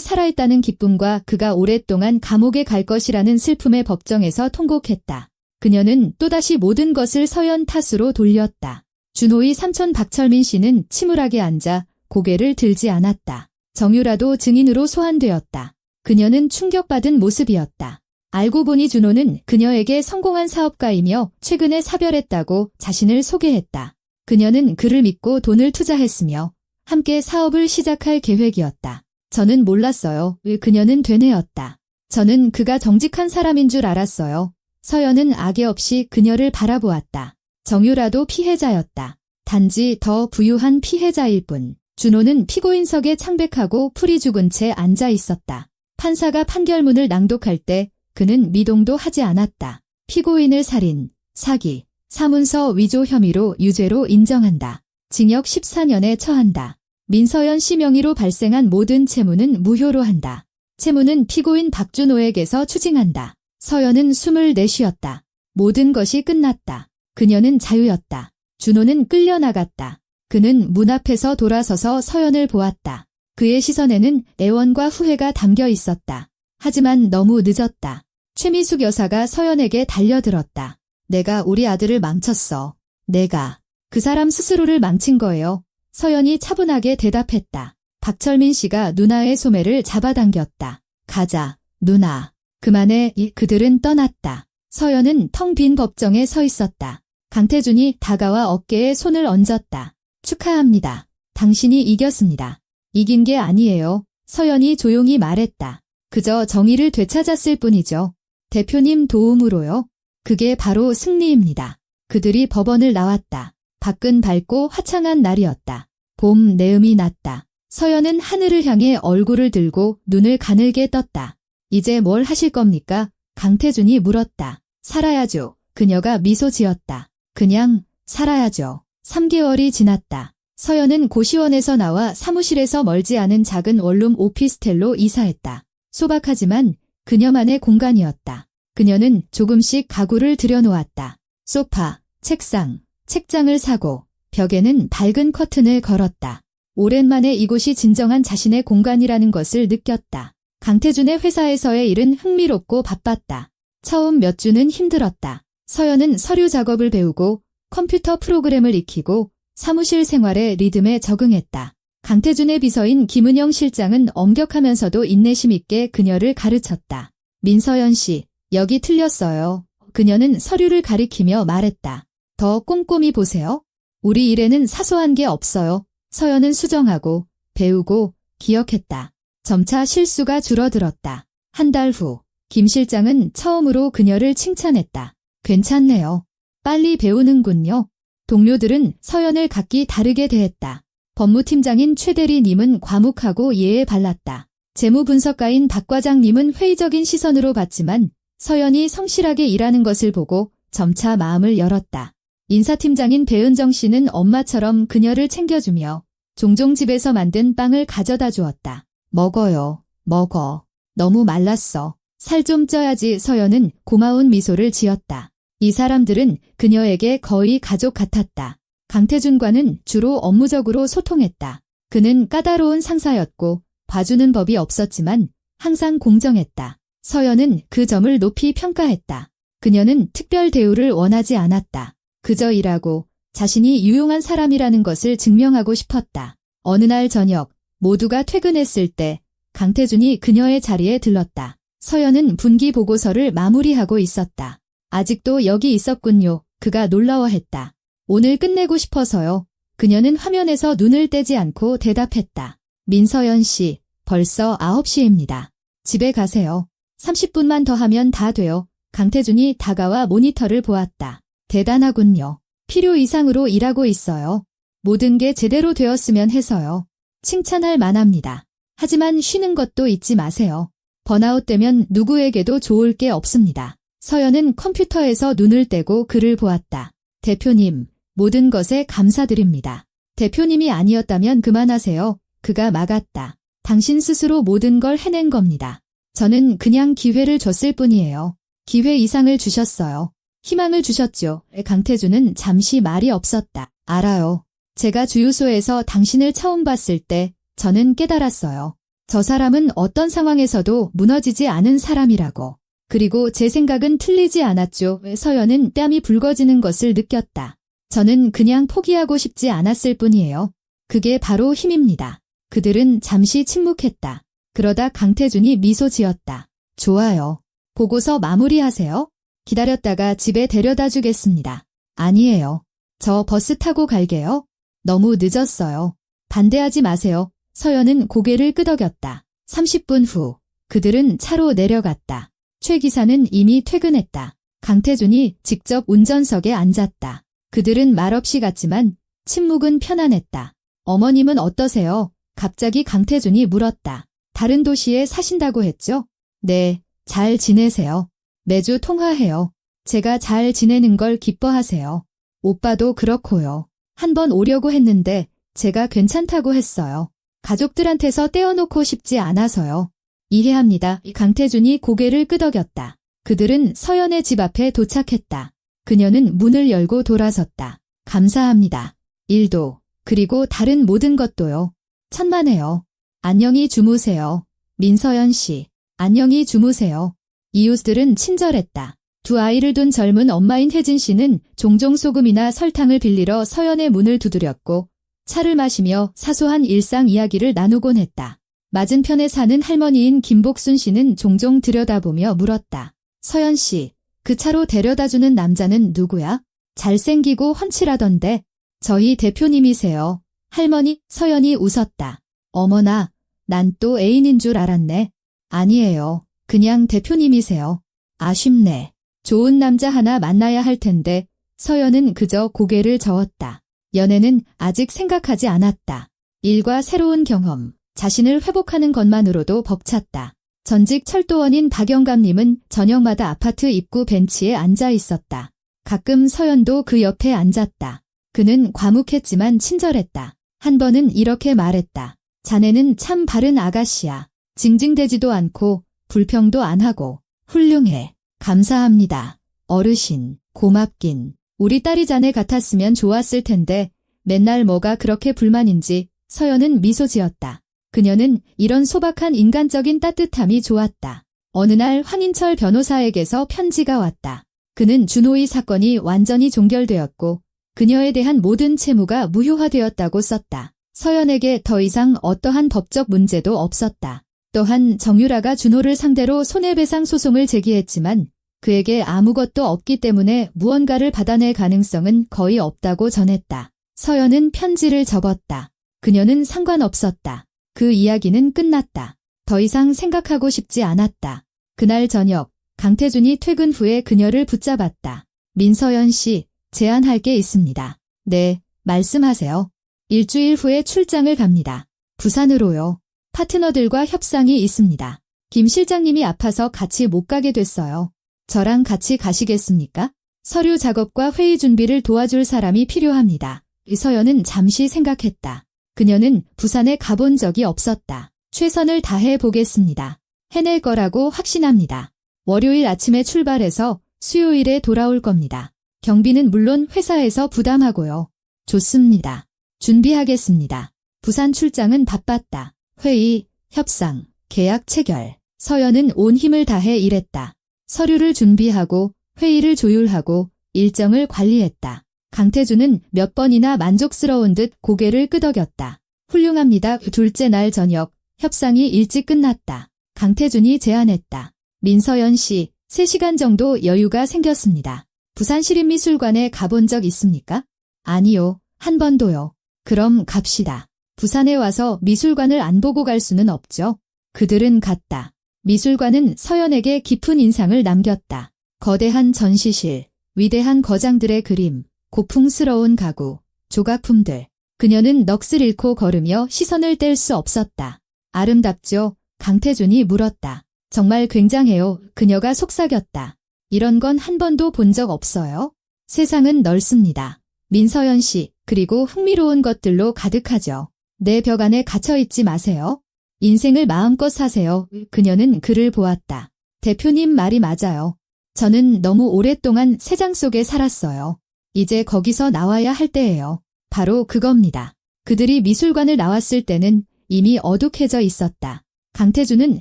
살아있다는 기쁨과 그가 오랫동안 감옥에 갈 것이라는 슬픔에 법정에서 통곡했다. 그녀는 또다시 모든 것을 서연 탓으로 돌렸다. 준호의 삼촌 박철민 씨는 침울하게 앉아 고개를 들지 않았다. 정유라도 증인으로 소환되었다. 그녀는 충격받은 모습이었다. 알고 보니 준호는 그녀에게 성공한 사업가이며 최근에 사별했다고 자신을 소개했다. 그녀는 그를 믿고 돈을 투자했으며 함께 사업을 시작할 계획이었다. 저는 몰랐어요. 그녀는 되뇌었다. 저는 그가 정직한 사람인 줄 알았어요. 서연은 악의 없이 그녀를 바라보았다. 정유라도 피해자였다. 단지 더 부유한 피해자일 뿐. 준호는 피고인석에 창백하고 풀이 죽은 채 앉아 있었다. 판사가 판결문을 낭독할 때 그는 미동도 하지 않았다. 피고인을 살인, 사기, 사문서 위조 혐의로 유죄로 인정한다. 징역 14년에 처한다. 민서연 씨 명의로 발생한 모든 채무는 무효로 한다. 채무는 피고인 박준호에게서 추징한다. 서연은 숨을 내쉬었다. 모든 것이 끝났다. 그녀는 자유였다. 준호는 끌려나갔다. 그는 문 앞에서 돌아서서 서연을 보았다. 그의 시선에는 애원과 후회가 담겨 있었다. 하지만 너무 늦었다. 최미숙 여사가 서연에게 달려들었다. 내가 우리 아들을 망쳤어. 내가. 그 사람 스스로를 망친 거예요. 서연이 차분하게 대답했다. 박철민 씨가 누나의 소매를 잡아당겼다. 가자, 누나. 그만해. 그들은 떠났다. 서연은 텅 빈 법정에 서 있었다. 강태준이 다가와 어깨에 손을 얹었다. 축하합니다. 당신이 이겼습니다. 이긴 게 아니에요. 서연이 조용히 말했다. 그저 정의를 되찾았을 뿐이죠. 대표님 도움으로요. 그게 바로 승리입니다. 그들이 법원을 나왔다. 밖은 밝고 화창한 날이었다. 봄 내음이 났다. 서연은 하늘을 향해 얼굴을 들고 눈을 가늘게 떴다. 이제 뭘 하실 겁니까? 강태준이 물었다. 살아야죠. 그녀가 미소 지었다. 그냥 살아야죠. 3개월이 지났다. 서연은 고시원에서 나와 사무실에서 멀지 않은 작은 원룸 오피스텔로 이사했다. 소박하지만 그녀만의 공간이었다. 그녀는 조금씩 가구를 들여놓았다. 소파, 책상, 책장을 사고 벽에는 밝은 커튼을 걸었다. 오랜만에 이곳이 진정한 자신의 공간이라는 것을 느꼈다. 강태준의 회사에서의 일은 흥미롭고 바빴다. 처음 몇 주는 힘들었다. 서연은 서류 작업을 배우고 컴퓨터 프로그램을 익히고 사무실 생활의 리듬에 적응했다. 강태준의 비서인 김은영 실장은 엄격하면서도 인내심 있게 그녀를 가르쳤다. 민서연 씨, 여기 틀렸어요. 그녀는 서류를 가리키며 말했다. 더 꼼꼼히 보세요. 우리 일에는 사소한 게 없어요. 서연은 수정하고 배우고 기억했다. 점차 실수가 줄어들었다. 한 달 후, 김 실장은 처음으로 그녀를 칭찬했다. 괜찮네요. 빨리 배우는군요. 동료들은 서연을 각기 다르게 대했다. 법무팀장인 최 대리님은 과묵하고 예에 발랐다. 재무분석가인 박 과장님은 회의적인 시선으로 봤지만 서연이 성실하게 일하는 것을 보고 점차 마음을 열었다. 인사팀장인 배은정 씨는 엄마처럼 그녀를 챙겨주며 종종 집에서 만든 빵을 가져다 주었다. 먹어요. 먹어. 너무 말랐어. 살 좀 쪄야지. 서연은 고마운 미소를 지었다. 이 사람들은 그녀에게 거의 가족 같았다. 강태준과는 주로 업무적으로 소통했다. 그는 까다로운 상사였고 봐주는 법이 없었지만 항상 공정했다. 서연은 그 점을 높이 평가했다. 그녀는 특별 대우를 원하지 않았다. 그저 일하고 자신이 유용한 사람이라는 것을 증명하고 싶었다. 어느 날 저녁 모두가 퇴근했을 때 강태준이 그녀의 자리에 들렀다. 서연은 분기 보고서를 마무리하고 있었다. 아직도 여기 있었군요. 그가 놀라워했다. 오늘 끝내고 싶어서요. 그녀는 화면에서 눈을 떼지 않고 대답했다. 민서연 씨, 벌써 9시입니다. 집에 가세요. 30분만 더 하면 다 돼요. 강태준이 다가와 모니터를 보았다. 대단하군요. 필요 이상으로 일하고 있어요. 모든 게 제대로 되었으면 해서요. 칭찬할 만합니다. 하지만 쉬는 것도 잊지 마세요. 번아웃 되면 누구에게도 좋을 게 없습니다. 서연은 컴퓨터에서 눈을 떼고 글을 보았다. 대표님, 모든 것에 감사드립니다. 대표님이 아니었다면 그만하세요. 그가 막았다. 당신 스스로 모든 걸 해낸 겁니다. 저는 그냥 기회를 줬을 뿐이에요. 기회 이상을 주셨어요. 희망을 주셨죠. 강태준은 잠시 말이 없었다. 알아요. 제가 주유소에서 당신을 처음 봤을 때 저는 깨달았어요. 저 사람은 어떤 상황에서도 무너지지 않은 사람이라고. 그리고 제 생각은 틀리지 않았죠. 서연은 뺨이 붉어지는 것을 느꼈다. 저는 그냥 포기하고 싶지 않았을 뿐이에요. 그게 바로 힘입니다. 그들은 잠시 침묵했다. 그러다 강태준이 미소 지었다. 좋아요. 보고서 마무리하세요. 기다렸다가 집에 데려다 주겠습니다. 아니에요. 저 버스 타고 갈게요. 너무 늦었어요. 반대하지 마세요. 서연은 고개를 끄덕였다. 30분 후 그들은 차로 내려갔다. 최 기사는 이미 퇴근했다. 강태준이 직접 운전석에 앉았다. 그들은 말없이 갔지만 침묵은 편안했다. 어머님은 어떠세요? 갑자기 강태준이 물었다. 다른 도시에 사신다고 했죠? 네, 잘 지내세요. 매주 통화해요. 제가 잘 지내는 걸 기뻐하세요. 오빠도 그렇고요. 한번 오려고 했는데 제가 괜찮다고 했어요. 가족들한테서 떼어놓고 싶지 않아서요. 이해합니다. 강태준이 고개를 끄덕였다. 그들은 서연의 집 앞에 도착했다. 그녀는 문을 열고 돌아섰다. 감사합니다. 일도, 그리고 다른 모든 것도요. 천만에요. 안녕히 주무세요. 민서연 씨, 안녕히 주무세요. 이웃들은 친절했다. 두 아이를 둔 젊은 엄마인 혜진 씨는 종종 소금이나 설탕을 빌리러 서연의 문을 두드렸고 차를 마시며 사소한 일상 이야기를 나누곤 했다. 맞은편에 사는 할머니인 김복순 씨는 종종 들여다보며 물었다. 서연 씨, 그 차로 데려다주는 남자는 누구야? 잘생기고 훤칠하던데. 저희 대표님이세요. 할머니, 서연이 웃었다. 어머나, 난 또 애인인 줄 알았네. 아니에요. 그냥 대표님이세요. 아쉽네. 좋은 남자 하나 만나야 할 텐데 서연은 그저 고개를 저었다. 연애는 아직 생각하지 않았다. 일과 새로운 경험, 자신을 회복하는 것만으로도 벅찼다. 전직 철도원인 박영감님은 저녁마다 아파트 입구 벤치에 앉아 있었다. 가끔 서연도 그 옆에 앉았다. 그는 과묵했지만 친절했다. 한 번은 이렇게 말했다. 자네는 참 바른 아가씨야. 징징대지도 않고 불평도 안 하고 훌륭해. 감사합니다. 어르신, 고맙긴. 우리 딸이 자네 같았으면 좋았을 텐데 맨날 뭐가 그렇게 불만인지. 서연은 미소 지었다. 그녀는 이런 소박한 인간적인 따뜻함이 좋았다. 어느 날 황인철 변호사에게서 편지가 왔다. 그는 준호의 사건이 완전히 종결되었고 그녀에 대한 모든 채무가 무효화되었다고 썼다. 서연에게 더 이상 어떠한 법적 문제도 없었다. 또한 정유라가 준호를 상대로 손해배상 소송을 제기했지만 그에게 아무것도 없기 때문에 무언가를 받아낼 가능성은 거의 없다고 전했다. 서연은 편지를 접었다. 그녀는 상관없었다. 그 이야기는 끝났다. 더 이상 생각하고 싶지 않았다. 그날 저녁, 강태준이 퇴근 후에 그녀를 붙잡았다. 민서연 씨, 제안할 게 있습니다. 네, 말씀하세요. 일주일 후에 출장을 갑니다. 부산으로요. 파트너들과 협상이 있습니다. 김 실장님이 아파서 같이 못 가게 됐어요. 저랑 같이 가시겠습니까? 서류 작업과 회의 준비를 도와줄 사람이 필요합니다. 서연은 잠시 생각했다. 그녀는 부산에 가본 적이 없었다. 최선을 다해 보겠습니다. 해낼 거라고 확신합니다. 월요일 아침에 출발해서 수요일에 돌아올 겁니다. 경비는 물론 회사에서 부담하고요. 좋습니다. 준비하겠습니다. 부산 출장은 바빴다. 회의, 협상, 계약 체결. 서연은 온 힘을 다해 일했다. 서류를 준비하고 회의를 조율하고 일정을 관리했다. 강태준은 몇 번이나 만족스러운 듯 고개를 끄덕였다. 훌륭합니다. 둘째 날 저녁, 협상이 일찍 끝났다. 강태준이 제안했다. 민서연 씨, 3시간 정도 여유가 생겼습니다. 부산시립미술관에 가본 적 있습니까? 아니요, 한 번도요. 그럼 갑시다. 부산에 와서 미술관을 안 보고 갈 수는 없죠. 그들은 갔다. 미술관은 서연에게 깊은 인상을 남겼다. 거대한 전시실, 위대한 거장들의 그림, 고풍스러운 가구, 조각품들. 그녀는 넋을 잃고 걸으며 시선을 뗄 수 없었다. 아름답죠? 강태준이 물었다. 정말 굉장해요. 그녀가 속삭였다. 이런 건 한 번도 본 적 없어요. 세상은 넓습니다. 민서연 씨, 그리고 흥미로운 것들로 가득하죠. 내 벽 안에 갇혀있지 마세요. 인생을 마음껏 사세요. 그녀는 그를 보았다. 대표님 말이 맞아요. 저는 너무 오랫동안 세장 속에 살았어요. 이제 거기서 나와야 할 때예요. 바로 그겁니다. 그들이 미술관을 나왔을 때는 이미 어둑해져 있었다. 강태준은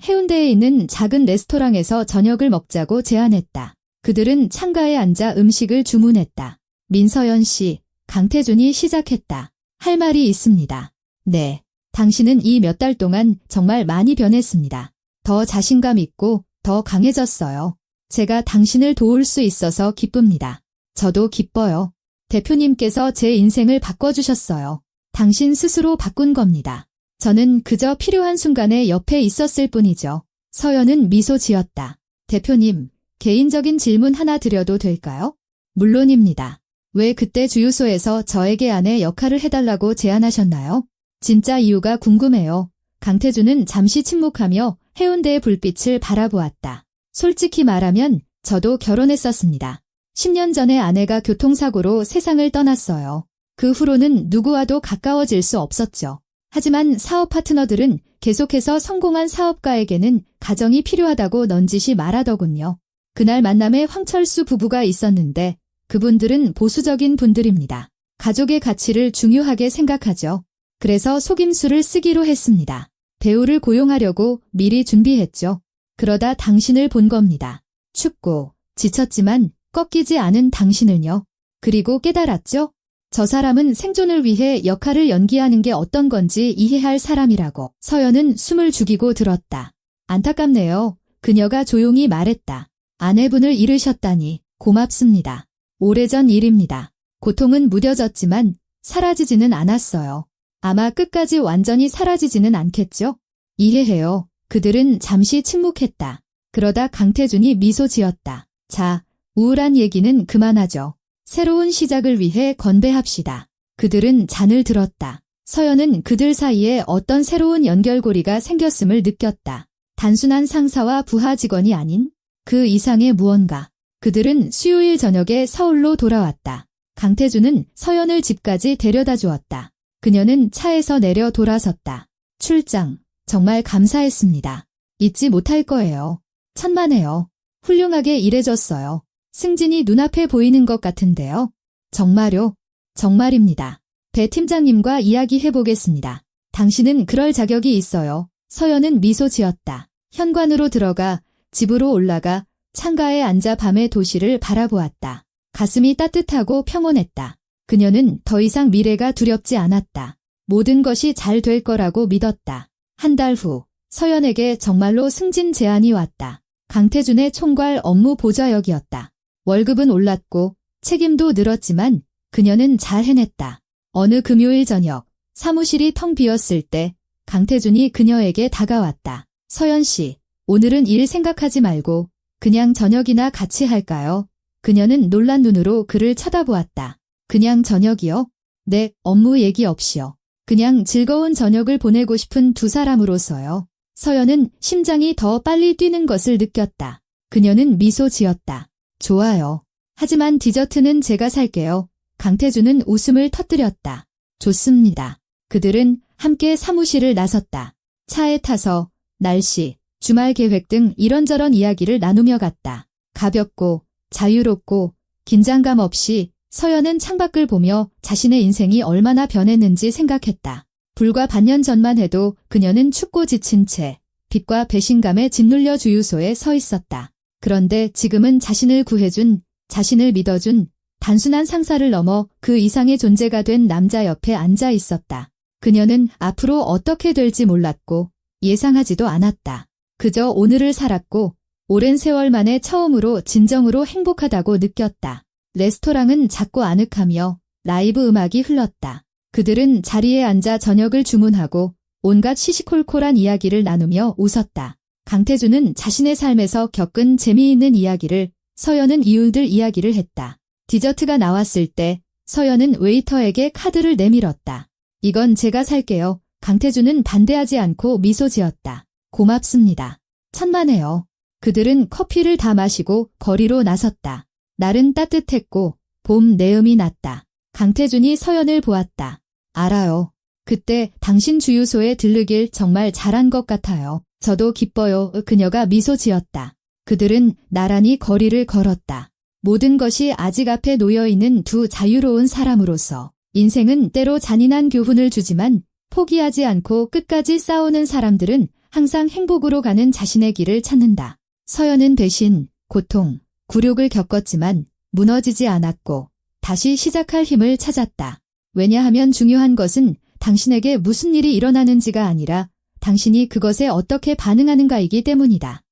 해운대에 있는 작은 레스토랑에서 저녁을 먹자고 제안했다. 그들은 창가에 앉아 음식을 주문했다. 민서연 씨, 강태준이 시작했다. 할 말이 있습니다. 네. 당신은 이 몇 달 동안 정말 많이 변했습니다. 더 자신감 있고 더 강해졌어요. 제가 당신을 도울 수 있어서 기쁩니다. 저도 기뻐요. 대표님께서 제 인생을 바꿔주셨어요. 당신 스스로 바꾼 겁니다. 저는 그저 필요한 순간에 옆에 있었을 뿐이죠. 서연은 미소 지었다. 대표님, 개인적인 질문 하나 드려도 될까요? 물론입니다. 왜 그때 주유소에서 저에게 아내 역할을 해달라고 제안하셨나요? 진짜 이유가 궁금해요. 강태준은 잠시 침묵하며 해운대의 불빛을 바라보았다. 솔직히 말하면 저도 결혼했었습니다. 10년 전에 아내가 교통사고로 세상을 떠났어요. 그 후로는 누구와도 가까워질 수 없었죠. 하지만 사업 파트너들은 계속해서 성공한 사업가에게는 가정이 필요하다고 넌지시 말하더군요. 그날 만남에 황철수 부부가 있었는데 그분들은 보수적인 분들입니다. 가족의 가치를 중요하게 생각하죠. 그래서 속임수를 쓰기로 했습니다. 배우를 고용하려고 미리 준비했죠. 그러다 당신을 본 겁니다. 춥고 지쳤지만 꺾이지 않은 당신을요. 그리고 깨달았죠? 저 사람은 생존을 위해 역할을 연기하는 게 어떤 건지 이해할 사람이라고. 서연은 숨을 죽이고 들었다. 안타깝네요. 그녀가 조용히 말했다. 아내분을 잃으셨다니 고맙습니다. 오래전 일입니다. 고통은 무뎌졌지만 사라지지는 않았어요. 아마 끝까지 완전히 사라지지는 않겠죠? 이해해요. 그들은 잠시 침묵했다. 그러다 강태준이 미소 지었다. 자, 우울한 얘기는 그만하죠. 새로운 시작을 위해 건배합시다. 그들은 잔을 들었다. 서연은 그들 사이에 어떤 새로운 연결고리가 생겼음을 느꼈다. 단순한 상사와 부하 직원이 아닌 그 이상의 무언가. 그들은 수요일 저녁에 서울로 돌아왔다. 강태준은 서연을 집까지 데려다 주었다. 그녀는 차에서 내려 돌아섰다. 출장, 정말 감사했습니다. 잊지 못할 거예요. 천만에요. 훌륭하게 일해줬어요. 승진이 눈앞에 보이는 것 같은데요. 정말요? 정말입니다. 배 팀장님과 이야기해보겠습니다. 당신은 그럴 자격이 있어요. 서연은 미소 지었다. 현관으로 들어가 집으로 올라가 창가에 앉아 밤의 도시를 바라보았다. 가슴이 따뜻하고 평온했다. 그녀는 더 이상 미래가 두렵지 않았다. 모든 것이 잘 될 거라고 믿었다. 한 달 후, 서연에게 정말로 승진 제안이 왔다. 강태준의 총괄 업무 보좌역이었다. 월급은 올랐고 책임도 늘었지만 그녀는 잘 해냈다. 어느 금요일 저녁, 사무실이 텅 비었을 때 강태준이 그녀에게 다가왔다. 서연 씨, 오늘은 일 생각하지 말고 그냥 저녁이나 같이 할까요? 그녀는 놀란 눈으로 그를 쳐다보았다. 그냥 저녁이요? 네, 업무 얘기 없이요. 그냥 즐거운 저녁을 보내고 싶은 두 사람으로서요. 서연은 심장이 더 빨리 뛰는 것을 느꼈다. 그녀는 미소 지었다. 좋아요. 하지만 디저트는 제가 살게요. 강태준은 웃음을 터뜨렸다. 좋습니다. 그들은 함께 사무실을 나섰다. 차에 타서 날씨, 주말 계획 등 이런저런 이야기를 나누며 갔다. 가볍고 자유롭고 긴장감 없이 서연은 창밖을 보며 자신의 인생이 얼마나 변했는지 생각했다. 불과 반년 전만 해도 그녀는 춥고 지친 채 빚과 배신감에 짓눌려 주유소에 서 있었다. 그런데 지금은 자신을 구해준, 자신을 믿어준 단순한 상사를 넘어 그 이상의 존재가 된 남자 옆에 앉아 있었다. 그녀는 앞으로 어떻게 될지 몰랐고 예상하지도 않았다. 그저 오늘을 살았고 오랜 세월 만에 처음으로 진정으로 행복하다고 느꼈다. 레스토랑은 작고 아늑하며 라이브 음악이 흘렀다. 그들은 자리에 앉아 저녁을 주문하고 온갖 시시콜콜한 이야기를 나누며 웃었다. 강태준은 자신의 삶에서 겪은 재미있는 이야기를, 서연은 이유들 이야기를 했다. 디저트가 나왔을 때 서연은 웨이터에게 카드를 내밀었다. 이건 제가 살게요. 강태준은 반대하지 않고 미소 지었다. 고맙습니다. 천만에요. 그들은 커피를 다 마시고 거리로 나섰다. 날은 따뜻했고 봄 내음이 났다. 강태준이 서연을 보았다. 알아요. 그때 당신 주유소에 들르길 정말 잘한 것 같아요. 저도 기뻐요. 그녀가 미소 지었다. 그들은 나란히 거리를 걸었다. 모든 것이 아직 앞에 놓여있는 두 자유로운 사람으로서 인생은 때로 잔인한 교훈을 주지만 포기하지 않고 끝까지 싸우는 사람들은 항상 행복으로 가는 자신의 길을 찾는다. 서연은 배신, 고통, 굴욕을 겪었지만 무너지지 않았고 다시 시작할 힘을 찾았다. 왜냐하면 중요한 것은 당신에게 무슨 일이 일어나는지가 아니라 당신이 그것에 어떻게 반응하는가이기 때문이다.